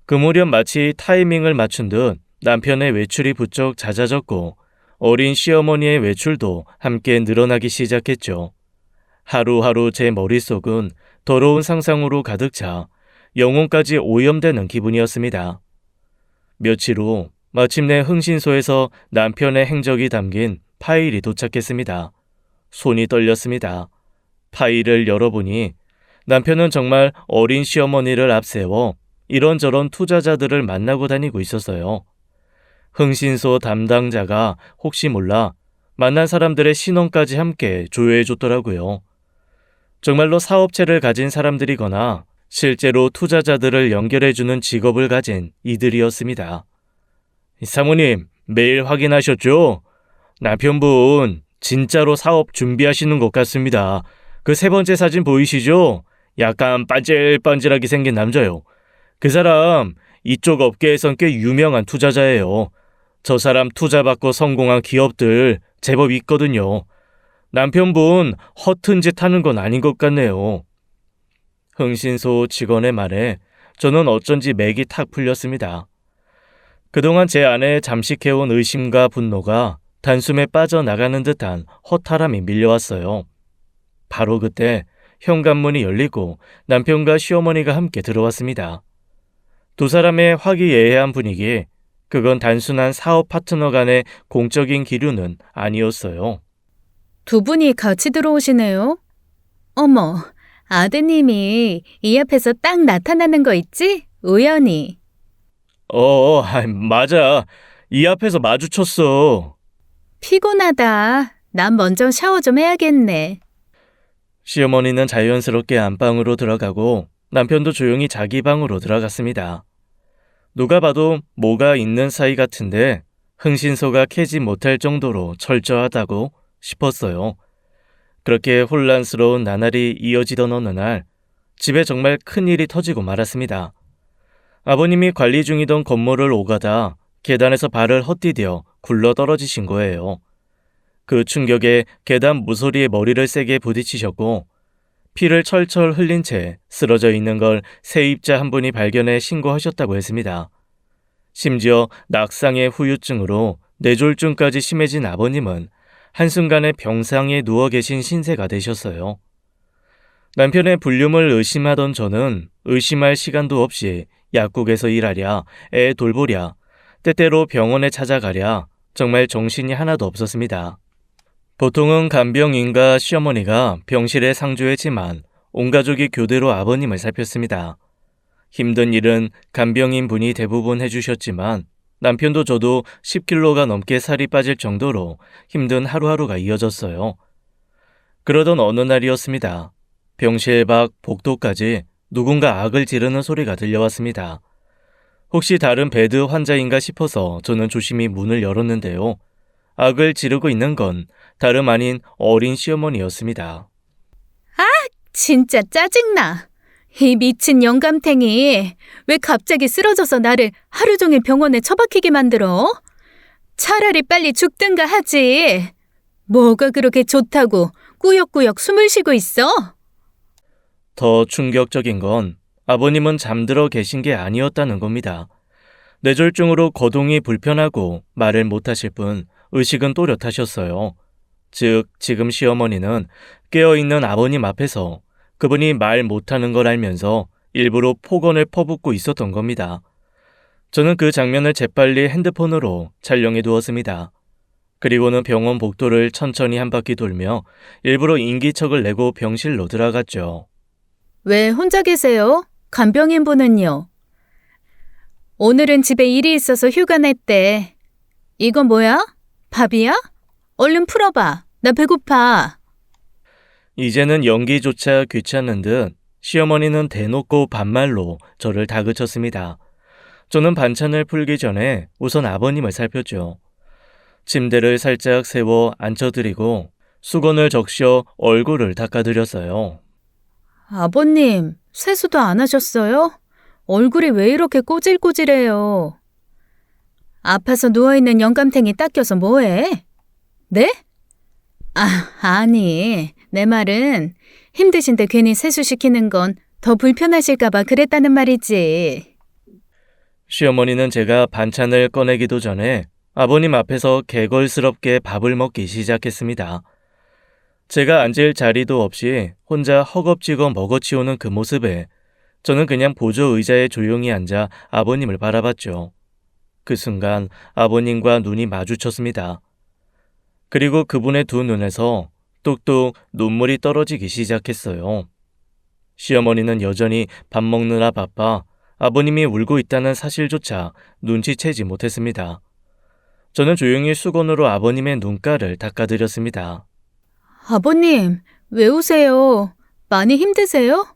그 무렵 마치 타이밍을 맞춘 듯 남편의 외출이 부쩍 잦아졌고 어린 시어머니의 외출도 함께 늘어나기 시작했죠. 하루하루 제 머릿속은 더러운 상상으로 가득 차 영혼까지 오염되는 기분이었습니다. 며칠 후 마침내 흥신소에서 남편의 행적이 담긴 파일이 도착했습니다. 손이 떨렸습니다. 파일을 열어보니 남편은 정말 어린 시어머니를 앞세워 이런저런 투자자들을 만나고 다니고 있었어요. 흥신소 담당자가 혹시 몰라 만난 사람들의 신원까지 함께 조회해줬더라고요. 정말로 사업체를 가진 사람들이거나 실제로 투자자들을 연결해주는 직업을 가진 이들이었습니다. 사모님, 메일 확인하셨죠? 남편분 진짜로 사업 준비하시는 것 같습니다. 그 3번째 사진 보이시죠? 약간 반질반질하게 생긴 남자요. 그 사람 이쪽 업계에선 꽤 유명한 투자자예요. 저 사람 투자받고 성공한 기업들 제법 있거든요. 남편분 허튼 짓 하는 건 아닌 것 같네요. 흥신소 직원의 말에 저는 어쩐지 맥이 탁 풀렸습니다. 그동안 제 안에 잠식해온 의심과 분노가 단숨에 빠져나가는 듯한 허탈함이 밀려왔어요. 바로 그때 현관문이 열리고 남편과 시어머니가 함께 들어왔습니다. 두 사람의 화기애애한 분위기, 그건 단순한 사업 파트너 간의 공적인 기류는 아니었어요. 두 분이 같이 들어오시네요. 어머, 아드님이 이 앞에서 딱 나타나는 거 있지? 우연히. 맞아. 이 앞에서 마주쳤어. 피곤하다. 난 먼저 샤워 좀 해야겠네. 시어머니는 자연스럽게 안방으로 들어가고 남편도 조용히 자기 방으로 들어갔습니다. 누가 봐도 뭐가 있는 사이 같은데 흥신소가 캐지 못할 정도로 철저하다고 싶었어요. 그렇게 혼란스러운 나날이 이어지던 어느 날 집에 정말 큰일이 터지고 말았습니다. 아버님이 관리 중이던 건물을 오가다 계단에서 발을 헛디뎌 굴러 떨어지신 거예요. 그 충격에 계단 무소리에 머리를 세게 부딪히셨고 피를 철철 흘린 채 쓰러져 있는 걸 세입자 한 분이 발견해 신고하셨다고 했습니다. 심지어 낙상의 후유증으로 뇌졸중까지 심해진 아버님은 한순간에 병상에 누워 계신 신세가 되셨어요. 남편의 불륜을 의심하던 저는 의심할 시간도 없이 약국에서 일하랴, 애 돌보랴, 때때로 병원에 찾아가랴 정말 정신이 하나도 없었습니다. 보통은 간병인과 시어머니가 병실에 상주했지만 온 가족이 교대로 아버님을 살폈습니다. 힘든 일은 간병인 분이 대부분 해주셨지만 남편도 저도 10kg가 넘게 살이 빠질 정도로 힘든 하루하루가 이어졌어요. 그러던 어느 날이었습니다. 병실 밖 복도까지 누군가 악을 지르는 소리가 들려왔습니다. 혹시 다른 베드 환자인가 싶어서 저는 조심히 문을 열었는데요. 악을 지르고 있는 건 다름 아닌 어린 시어머니였습니다. 진짜 짜증나. 이 미친 영감탱이 왜 갑자기 쓰러져서 나를 하루 종일 병원에 처박히게 만들어? 차라리 빨리 죽든가 하지. 뭐가 그렇게 좋다고 꾸역꾸역 숨을 쉬고 있어? 더 충격적인 건 아버님은 잠들어 계신 게 아니었다는 겁니다. 뇌졸중으로 거동이 불편하고 말을 못하실 뿐 의식은 또렷하셨어요. 즉, 지금 시어머니는 깨어있는 아버님 앞에서 그분이 말 못하는 걸 알면서 일부러 폭언을 퍼붓고 있었던 겁니다. 저는 그 장면을 재빨리 핸드폰으로 촬영해 두었습니다. 그리고는 병원 복도를 천천히 한 바퀴 돌며 일부러 인기척을 내고 병실로 들어갔죠. 왜 혼자 계세요? 간병인분은요? 오늘은 집에 일이 있어서 휴가 냈대. 이거 뭐야? 밥이야? 얼른 풀어봐. 나 배고파. 이제는 연기조차 귀찮은 듯 시어머니는 대놓고 반말로 저를 다그쳤습니다. 저는 반찬을 풀기 전에 우선 아버님을 살폈죠. 침대를 살짝 세워 앉혀드리고 수건을 적셔 얼굴을 닦아드렸어요. 아버님, 세수도 안 하셨어요? 얼굴이 왜 이렇게 꼬질꼬질해요? 아파서 누워있는 영감탱이 닦여서 뭐해? 네? 아니, 내 말은 힘드신데 괜히 세수시키는 건 더 불편하실까봐 그랬다는 말이지. 시어머니는 제가 반찬을 꺼내기도 전에 아버님 앞에서 개걸스럽게 밥을 먹기 시작했습니다. 제가 앉을 자리도 없이 혼자 허겁지겁 먹어치우는 그 모습에 저는 그냥 보조 의자에 조용히 앉아 아버님을 바라봤죠. 그 순간 아버님과 눈이 마주쳤습니다. 그리고 그분의 두 눈에서 뚝뚝 눈물이 떨어지기 시작했어요. 시어머니는 여전히 밥 먹느라 바빠 아버님이 울고 있다는 사실조차 눈치채지 못했습니다. 저는 조용히 수건으로 아버님의 눈가를 닦아드렸습니다. 아버님, 왜 우세요? 많이 힘드세요?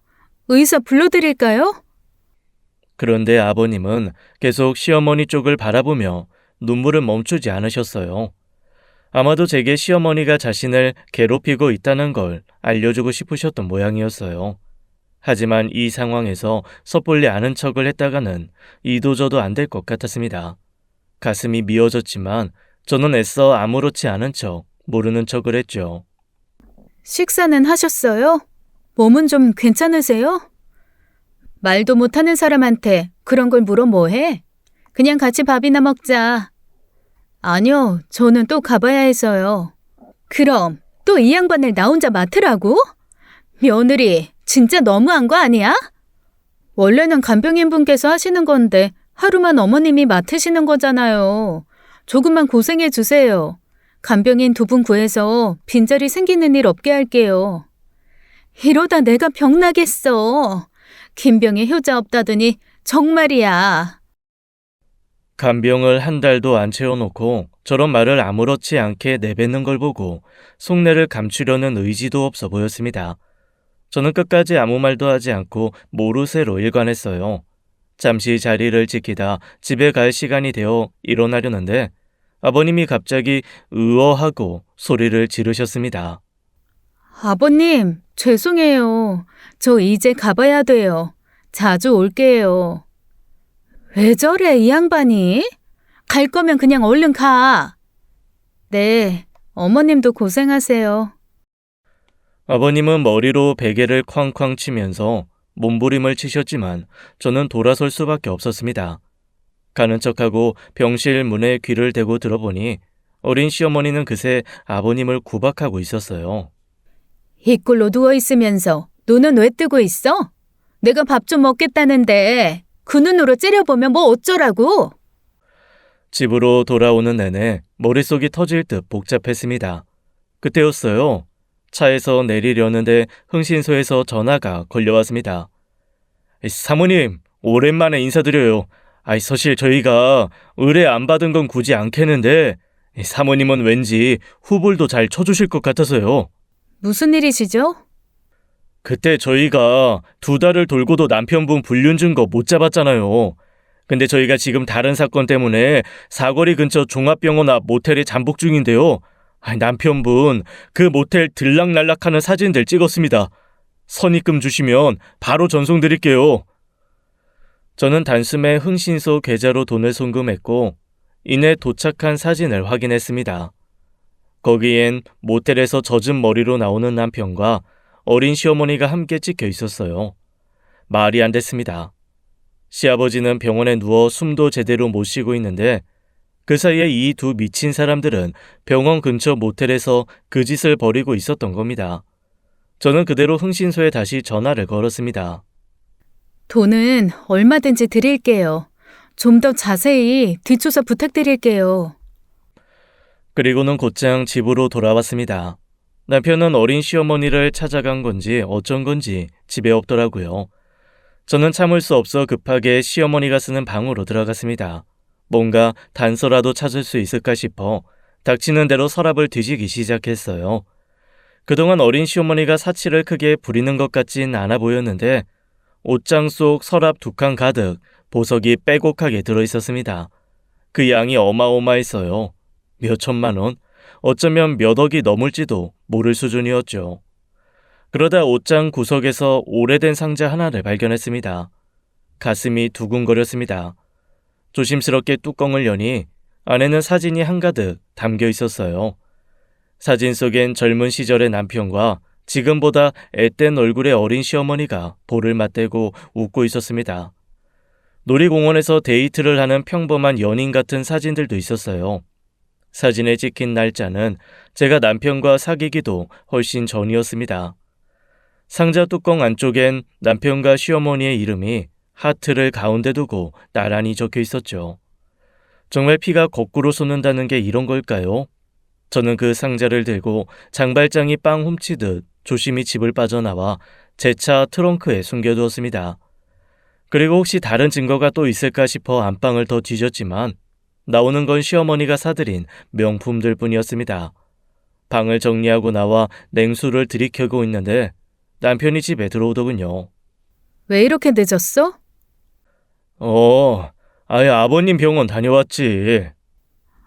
의사 불러드릴까요? 그런데 아버님은 계속 시어머니 쪽을 바라보며 눈물을 멈추지 않으셨어요. 아마도 제게 시어머니가 자신을 괴롭히고 있다는 걸 알려주고 싶으셨던 모양이었어요. 하지만 이 상황에서 섣불리 아는 척을 했다가는 이도저도 안 될 것 같았습니다. 가슴이 미어졌지만 저는 애써 아무렇지 않은 척, 모르는 척을 했죠. 식사는 하셨어요? 몸은 좀 괜찮으세요? 말도 못하는 사람한테 그런 걸 물어 뭐해? 그냥 같이 밥이나 먹자. 아니요, 저는 또 가봐야 해서요. 그럼 또 이 양반을 나 혼자 맡으라고? 며느리, 진짜 너무한 거 아니야? 원래는 간병인분께서 하시는 건데 하루만 어머님이 맡으시는 거잖아요. 조금만 고생해 주세요. 간병인 두 분 구해서 빈자리 생기는 일 없게 할게요. 이러다 내가 병나겠어. 김병에 효자 없다더니 정말이야. 간병을 한 달도 안 채워놓고 저런 말을 아무렇지 않게 내뱉는 걸 보고 속내를 감추려는 의지도 없어 보였습니다. 저는 끝까지 아무 말도 하지 않고 모르쇠로 일관했어요. 잠시 자리를 지키다 집에 갈 시간이 되어 일어나려는데 아버님이 갑자기 으어하고 소리를 지르셨습니다. 아버님, 죄송해요. 저 이제 가봐야 돼요. 자주 올게요. 왜 저래, 이 양반이? 갈 거면 그냥 얼른 가. 네, 어머님도 고생하세요. 아버님은 머리로 베개를 쾅쾅 치면서 몸부림을 치셨지만 저는 돌아설 수밖에 없었습니다. 가는 척하고 병실 문에 귀를 대고 들어보니 어린 시어머니는 그새 아버님을 구박하고 있었어요. 이 꼴로 누워있으면서 눈은 왜 뜨고 있어? 내가 밥 좀 먹겠다는데 그 눈으로 째려보면 뭐 어쩌라고? 집으로 돌아오는 내내 머릿속이 터질 듯 복잡했습니다. 그때였어요. 차에서 내리려는데 흥신소에서 전화가 걸려왔습니다. 사모님, 오랜만에 인사드려요. 사실 저희가 의뢰 안 받은 건 굳이 않겠는데 사모님은 왠지 후불도 잘 쳐주실 것 같아서요. 무슨 일이시죠? 그때 저희가 2달을 돌고도 남편분 불륜 증거 못 잡았잖아요. 근데 저희가 지금 다른 사건 때문에 사거리 근처 종합병원 앞 모텔에 잠복 중인데요. 남편분 그 모텔 들락날락하는 사진들 찍었습니다. 선입금 주시면 바로 전송드릴게요. 저는 단숨에 흥신소 계좌로 돈을 송금했고 이내 도착한 사진을 확인했습니다. 거기엔 모텔에서 젖은 머리로 나오는 남편과 어린 시어머니가 함께 찍혀 있었어요. 말이 안 됐습니다. 시아버지는 병원에 누워 숨도 제대로 못 쉬고 있는데 그 사이에 이 두 미친 사람들은 병원 근처 모텔에서 그 짓을 벌이고 있었던 겁니다. 저는 그대로 흥신소에 다시 전화를 걸었습니다. 돈은 얼마든지 드릴게요. 좀 더 자세히 뒷조사 부탁드릴게요. 그리고는 곧장 집으로 돌아왔습니다. 남편은 어린 시어머니를 찾아간 건지 어쩐 건지 집에 없더라고요. 저는 참을 수 없어 급하게 시어머니가 쓰는 방으로 들어갔습니다. 뭔가 단서라도 찾을 수 있을까 싶어 닥치는 대로 서랍을 뒤지기 시작했어요. 그동안 어린 시어머니가 사치를 크게 부리는 것 같진 않아 보였는데 옷장 속 서랍 2칸 가득 보석이 빼곡하게 들어있었습니다. 그 양이 어마어마했어요. 몇 천만 원, 어쩌면 몇 억이 넘을지도 모를 수준이었죠. 그러다 옷장 구석에서 오래된 상자 하나를 발견했습니다. 가슴이 두근거렸습니다. 조심스럽게 뚜껑을 여니 안에는 사진이 한가득 담겨 있었어요. 사진 속엔 젊은 시절의 남편과 지금보다 앳된 얼굴의 어린 시어머니가 볼을 맞대고 웃고 있었습니다. 놀이공원에서 데이트를 하는 평범한 연인 같은 사진들도 있었어요. 사진에 찍힌 날짜는 제가 남편과 사귀기도 훨씬 전이었습니다. 상자 뚜껑 안쪽엔 남편과 시어머니의 이름이 하트를 가운데 두고 나란히 적혀 있었죠. 정말 피가 거꾸로 솟는다는 게 이런 걸까요? 저는 그 상자를 들고 장발장이 빵 훔치듯 조심히 집을 빠져나와 제 차 트렁크에 숨겨두었습니다. 그리고 혹시 다른 증거가 또 있을까 싶어 안방을 더 뒤졌지만 나오는 건 시어머니가 사들인 명품들 뿐이었습니다. 방을 정리하고 나와 냉수를 들이켜고 있는데 남편이 집에 들어오더군요. 왜 이렇게 늦었어? 아예 아버님 병원 다녀왔지.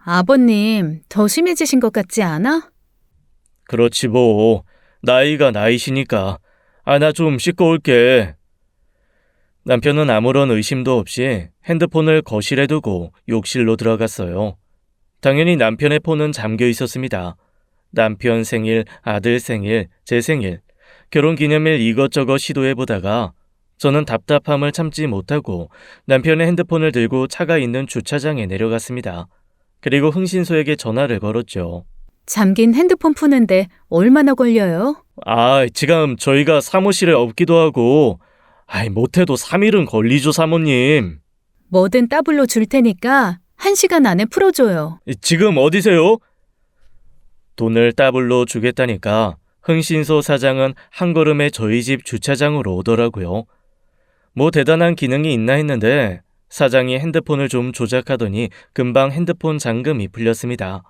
아버님, 더 심해지신 것 같지 않아? 그렇지 뭐. 나이가 나이시니까. 나 좀 씻고 올게. 남편은 아무런 의심도 없이 핸드폰을 거실에 두고 욕실로 들어갔어요. 당연히 남편의 폰은 잠겨 있었습니다. 남편 생일, 아들 생일, 제 생일, 결혼기념일 이것저것 시도해보다가 저는 답답함을 참지 못하고 남편의 핸드폰을 들고 차가 있는 주차장에 내려갔습니다. 그리고 흥신소에게 전화를 걸었죠. 잠긴 핸드폰 푸는데 얼마나 걸려요? 지금 저희가 사무실에 없기도 하고 못해도 3일은 걸리죠, 사모님. 뭐든 따블로 줄 테니까 1시간 안에 풀어줘요. 지금 어디세요? 돈을 따블로 주겠다니까 흥신소 사장은 한 걸음에 저희 집 주차장으로 오더라고요. 뭐 대단한 기능이 있나 했는데 사장이 핸드폰을 좀 조작하더니 금방 핸드폰 잠금이 풀렸습니다.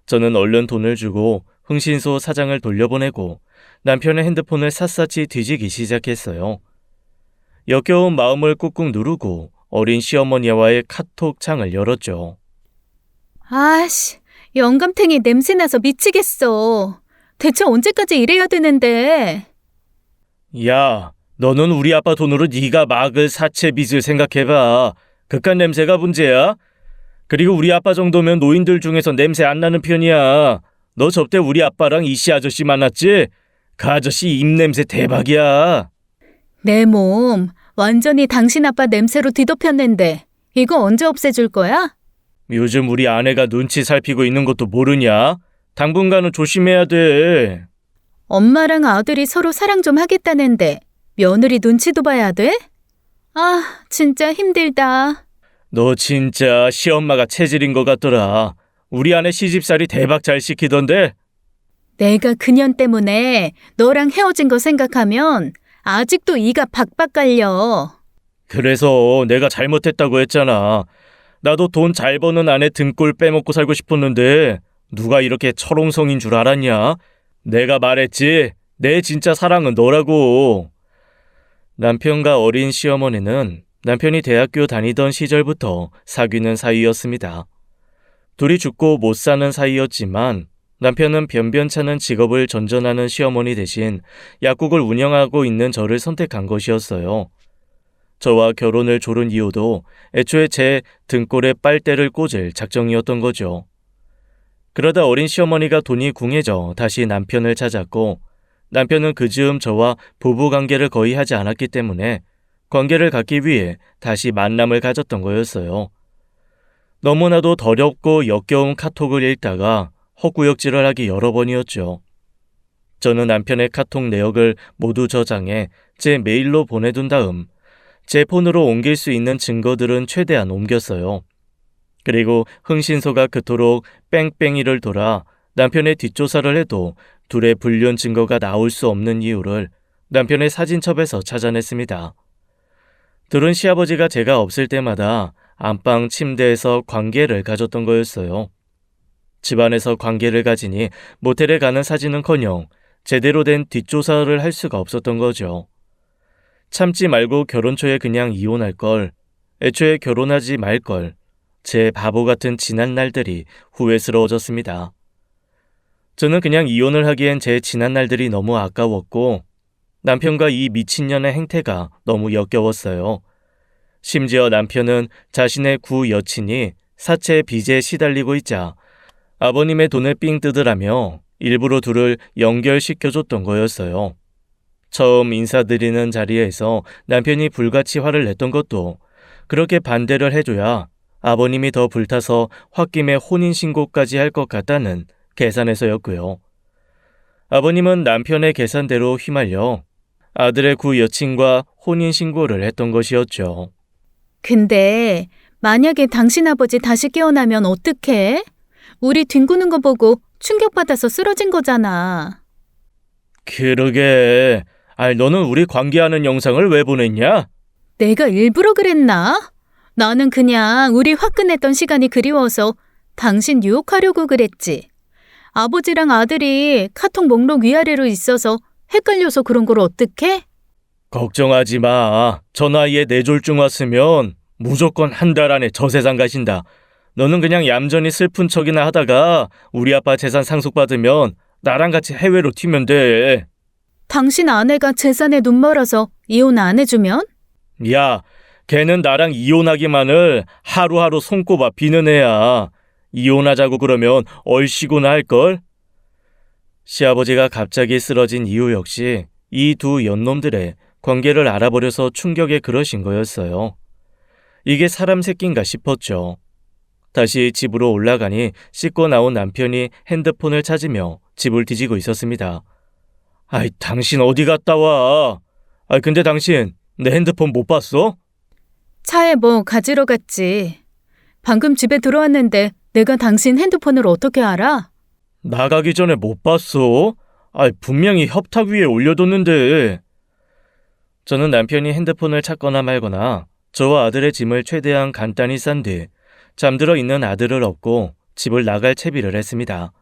저는 얼른 돈을 주고 흥신소 사장을 돌려보내고 남편의 핸드폰을 샅샅이 뒤지기 시작했어요. 역겨운 마음을 꾹꾹 누르고 어린 시어머니와의 카톡 창을 열었죠. 아씨, 영감탱이 냄새나서 미치겠어. 대체 언제까지 이래야 되는데. 야, 너는 우리 아빠 돈으로 네가 막을 사채 빚을 생각해봐. 그깟 냄새가 문제야? 그리고 우리 아빠 정도면 노인들 중에서 냄새 안 나는 편이야. 너 저때 우리 아빠랑 이씨 아저씨 만났지? 그 아저씨 입냄새 대박이야. 내 몸 완전히 당신 아빠 냄새로 뒤덮였는데 이거 언제 없애줄 거야? 요즘 우리 아내가 눈치 살피고 있는 것도 모르냐? 당분간은 조심해야 돼. 엄마랑 아들이 서로 사랑 좀 하겠다는데 며느리 눈치도 봐야 돼? 아, 진짜 힘들다. 너 진짜 시엄마가 체질인 것 같더라. 우리 아내 시집살이 대박 잘 시키던데? 내가 그년 때문에 너랑 헤어진 거 생각하면 아직도 이가 박박 깔려. 그래서 내가 잘못했다고 했잖아. 나도 돈 잘 버는 아내 등골 빼먹고 살고 싶었는데 누가 이렇게 철옹성인 줄 알았냐? 내가 말했지. 내 진짜 사랑은 너라고. 남편과 어린 시어머니는 남편이 대학교 다니던 시절부터 사귀는 사이였습니다. 둘이 죽고 못 사는 사이였지만 남편은 변변찮은 직업을 전전하는 시어머니 대신 약국을 운영하고 있는 저를 선택한 것이었어요. 저와 결혼을 조른 이유도 애초에 제 등골에 빨대를 꽂을 작정이었던 거죠. 그러다 어린 시어머니가 돈이 궁해져 다시 남편을 찾았고 남편은 그즈음 저와 부부관계를 거의 하지 않았기 때문에 관계를 갖기 위해 다시 만남을 가졌던 거였어요. 너무나도 더럽고 역겨운 카톡을 읽다가 헛구역질을 하기 여러 번이었죠. 저는 남편의 카톡 내역을 모두 저장해 제 메일로 보내둔 다음 제 폰으로 옮길 수 있는 증거들은 최대한 옮겼어요. 그리고 흥신소가 그토록 뺑뺑이를 돌아 남편의 뒷조사를 해도 둘의 불륜 증거가 나올 수 없는 이유를 남편의 사진첩에서 찾아냈습니다. 둘은 시아버지가 제가 없을 때마다 안방 침대에서 관계를 가졌던 거였어요. 집안에서 관계를 가지니 모텔에 가는 사진은커녕 제대로 된 뒷조사를 할 수가 없었던 거죠. 참지 말고 결혼 초에 그냥 이혼할 걸, 애초에 결혼하지 말 걸, 제 바보 같은 지난 날들이 후회스러워졌습니다. 저는 그냥 이혼을 하기엔 제 지난 날들이 너무 아까웠고 남편과 이 미친년의 행태가 너무 역겨웠어요. 심지어 남편은 자신의 구 여친이 사채 빚에 시달리고 있자 아버님의 돈을 삥 뜯으라며 일부러 둘을 연결시켜줬던 거였어요. 처음 인사드리는 자리에서 남편이 불같이 화를 냈던 것도 그렇게 반대를 해줘야 아버님이 더 불타서 홧김에 혼인신고까지 할 것 같다는 계산에서였고요. 아버님은 남편의 계산대로 휘말려 아들의 구 여친과 혼인신고를 했던 것이었죠. 근데 만약에 당신 아버지 다시 깨어나면 어떡해? 우리 뒹구는 거 보고 충격받아서 쓰러진 거잖아. 그러게. 너는 우리 관계하는 영상을 왜 보냈냐? 내가 일부러 그랬나? 나는 그냥 우리 화끈했던 시간이 그리워서 당신 유혹하려고 그랬지. 아버지랑 아들이 카톡 목록 위아래로 있어서 헷갈려서 그런 걸 어떡해? 걱정하지 마. 저 나이에 뇌졸중 왔으면 무조건 한 달 안에 저 세상 가신다. 너는 그냥 얌전히 슬픈 척이나 하다가 우리 아빠 재산 상속받으면 나랑 같이 해외로 튀면 돼. 당신 아내가 재산에 눈 멀어서 이혼 안 해주면? 야, 걔는 나랑 이혼하기만을 하루하루 손꼽아 비는 애야. 이혼하자고 그러면 얼씨구나 할걸? 시아버지가 갑자기 쓰러진 이유 역시 이 두 연놈들의 관계를 알아버려서 충격에 그러신 거였어요. 이게 사람 새끼인가 싶었죠. 다시 집으로 올라가니 씻고 나온 남편이 핸드폰을 찾으며 집을 뒤지고 있었습니다. 당신 어디 갔다 와? 근데 당신 내 핸드폰 못 봤어? 차에 뭐 가지러 갔지. 방금 집에 들어왔는데 내가 당신 핸드폰을 어떻게 알아? 나가기 전에 못 봤어? 분명히 협탁 위에 올려뒀는데. 저는 남편이 핸드폰을 찾거나 말거나 저와 아들의 짐을 최대한 간단히 싼 뒤 잠들어 있는 아들을 업고 집을 나갈 채비를 했습니다.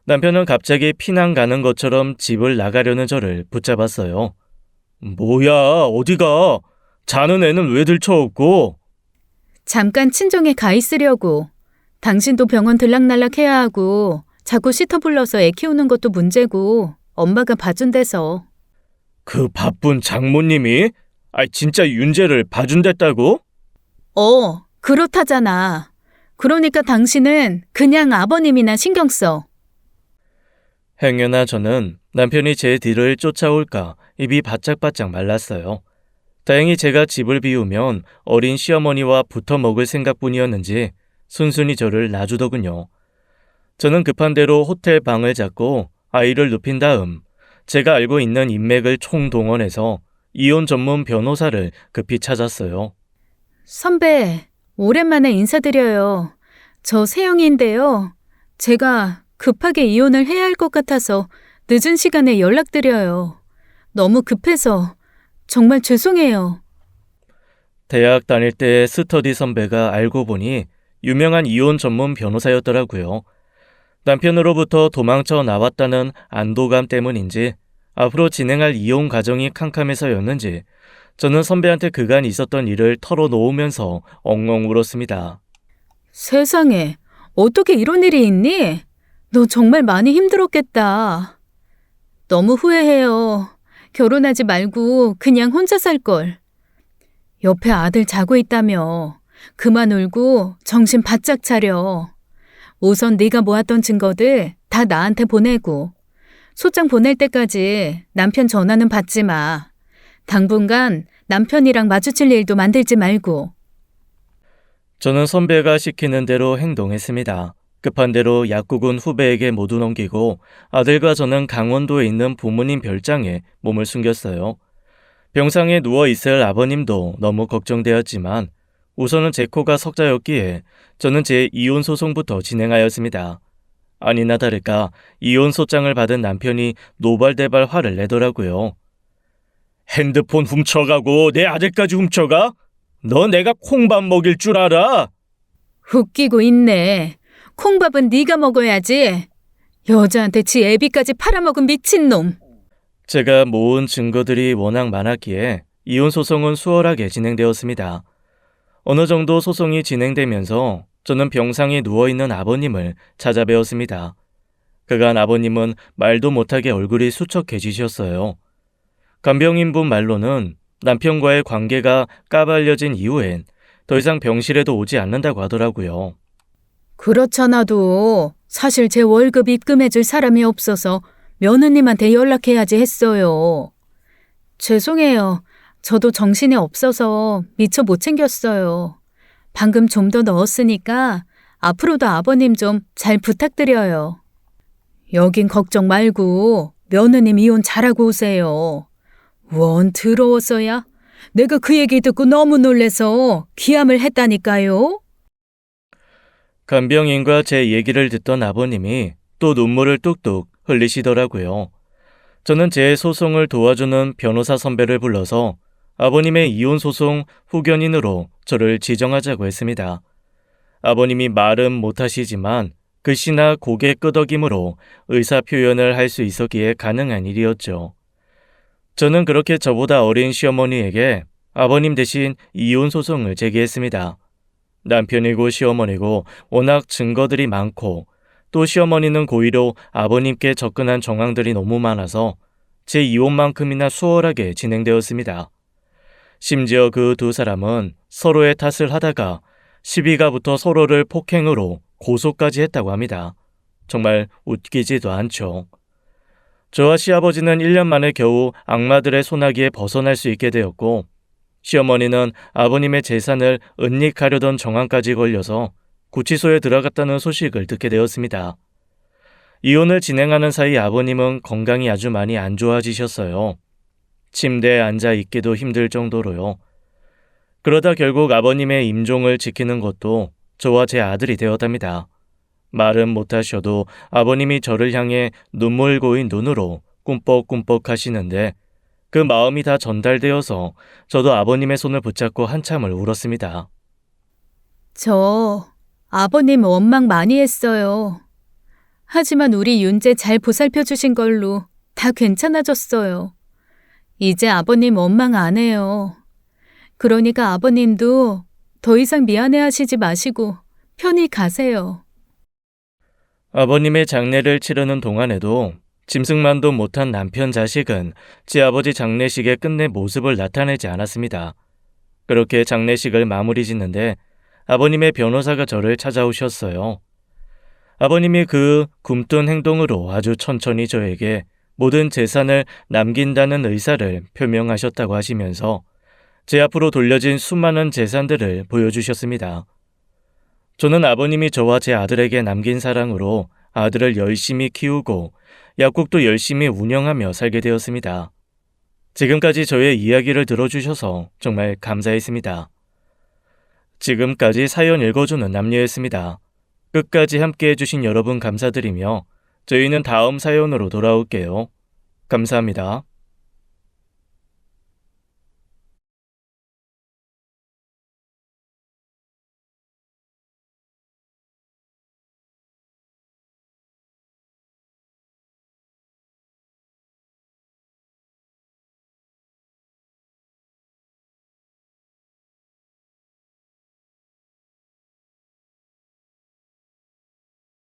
남편은 갑자기 피난 가는 것처럼 집을 나가려는 저를 붙잡았어요. 뭐야, 어디가? 자는 애는 왜 들쳐없고? 잠깐 친정에 가 있으려고. 당신도 병원 들락날락 해야 하고 자꾸 시터 불러서 애 키우는 것도 문제고 엄마가 봐준대서. 그 바쁜 장모님이? 진짜 윤재를 봐준댔다고? 그렇다잖아. 그러니까 당신은 그냥 아버님이나 신경 써. 행여나 저는 남편이 제 뒤를 쫓아올까 입이 바짝바짝 말랐어요. 다행히 제가 집을 비우면 어린 시어머니와 붙어 먹을 생각뿐이었는지 순순히 저를 놔주더군요. 저는 급한 대로 호텔 방을 잡고 아이를 눕힌 다음 제가 알고 있는 인맥을 총동원해서 이혼 전문 변호사를 급히 찾았어요. 선배, 오랜만에 인사드려요. 저 세영인데요. 제가 급하게 이혼을 해야 할 것 같아서 늦은 시간에 연락드려요. 너무 급해서 정말 죄송해요. 대학 다닐 때 스터디 선배가 알고 보니 유명한 이혼 전문 변호사였더라고요. 남편으로부터 도망쳐 나왔다는 안도감 때문인지 앞으로 진행할 이혼 과정이 캄캄해서였는지 저는 선배한테 그간 있었던 일을 털어놓으면서 엉엉 울었습니다. 세상에, 어떻게 이런 일이 있니? 너 정말 많이 힘들었겠다. 너무 후회해요. 결혼하지 말고 그냥 혼자 살걸. 옆에 아들 자고 있다며. 그만 울고 정신 바짝 차려. 우선 네가 모았던 증거들 다 나한테 보내고 소장 보낼 때까지 남편 전화는 받지 마. 당분간 남편이랑 마주칠 일도 만들지 말고. 저는 선배가 시키는 대로 행동했습니다. 급한 대로 약국은 후배에게 모두 넘기고 아들과 저는 강원도에 있는 부모님 별장에 몸을 숨겼어요. 병상에 누워있을 아버님도 너무 걱정되었지만 우선은 제 코가 석자였기에 저는 제 이혼 소송부터 진행하였습니다. 아니나 다를까 이혼 소장을 받은 남편이 노발대발 화를 내더라고요. 핸드폰 훔쳐가고 내 아들까지 훔쳐가? 너 내가 콩밥 먹일 줄 알아? 웃기고 있네. 콩밥은 네가 먹어야지. 여자한테 지 애비까지 팔아먹은 미친놈. 제가 모은 증거들이 워낙 많았기에 이혼 소송은 수월하게 진행되었습니다. 어느 정도 소송이 진행되면서 저는 병상에 누워있는 아버님을 찾아뵈었습니다. 그간 아버님은 말도 못하게 얼굴이 수척해지셨어요. 간병인분 말로는 남편과의 관계가 까발려진 이후엔 더 이상 병실에도 오지 않는다고 하더라고요. 그렇잖아도 사실 제 월급 입금해줄 사람이 없어서 며느님한테 연락해야지 했어요. 죄송해요. 저도 정신이 없어서 미처 못 챙겼어요. 방금 좀 더 넣었으니까 앞으로도 아버님 좀 잘 부탁드려요. 여긴 걱정 말고 며느님 이혼 잘하고 오세요. 원 더러워서야? 내가 그 얘기 듣고 너무 놀래서 기함을 했다니까요. 간병인과 제 얘기를 듣던 아버님이 또 눈물을 뚝뚝 흘리시더라고요. 저는 제 소송을 도와주는 변호사 선배를 불러서 아버님의 이혼 소송 후견인으로 저를 지정하자고 했습니다. 아버님이 말은 못하시지만 글씨나 고개 끄덕임으로 의사 표현을 할 수 있었기에 가능한 일이었죠. 저는 그렇게 저보다 어린 시어머니에게 아버님 대신 이혼 소송을 제기했습니다. 남편이고 시어머니고 워낙 증거들이 많고 또 시어머니는 고의로 아버님께 접근한 정황들이 너무 많아서 제 이혼만큼이나 수월하게 진행되었습니다. 심지어 그 두 사람은 서로의 탓을 하다가 시비가 붙어 서로를 폭행으로 고소까지 했다고 합니다. 정말 웃기지도 않죠. 저와 시아버지는 1년 만에 겨우 악마들의 소나기에 벗어날 수 있게 되었고 시어머니는 아버님의 재산을 은닉하려던 정황까지 걸려서 구치소에 들어갔다는 소식을 듣게 되었습니다. 이혼을 진행하는 사이 아버님은 건강이 아주 많이 안 좋아지셨어요. 침대에 앉아 있기도 힘들 정도로요. 그러다 결국 아버님의 임종을 지키는 것도 저와 제 아들이 되었답니다. 말은 못하셔도 아버님이 저를 향해 눈물 고인 눈으로 꿈뻑꿈뻑 하시는데 그 마음이 다 전달되어서 저도 아버님의 손을 붙잡고 한참을 울었습니다. 저 아버님 원망 많이 했어요. 하지만 우리 윤재 잘 보살펴 주신 걸로 다 괜찮아졌어요. 이제 아버님 원망 안 해요. 그러니까 아버님도 더 이상 미안해하시지 마시고 편히 가세요. 아버님의 장례를 치르는 동안에도 짐승만도 못한 남편 자식은 제 아버지 장례식에 끝내 모습을 나타내지 않았습니다. 그렇게 장례식을 마무리 짓는데 아버님의 변호사가 저를 찾아오셨어요. 아버님이 그 굼뜬 행동으로 아주 천천히 저에게 모든 재산을 남긴다는 의사를 표명하셨다고 하시면서 제 앞으로 돌려진 수많은 재산들을 보여주셨습니다. 저는 아버님이 저와 제 아들에게 남긴 사랑으로 아들을 열심히 키우고 약국도 열심히 운영하며 살게 되었습니다. 지금까지 저의 이야기를 들어주셔서 정말 감사했습니다. 지금까지 사연 읽어주는 남녀였습니다. 끝까지 함께 해주신 여러분 감사드리며 저희는 다음 사연으로 돌아올게요. 감사합니다.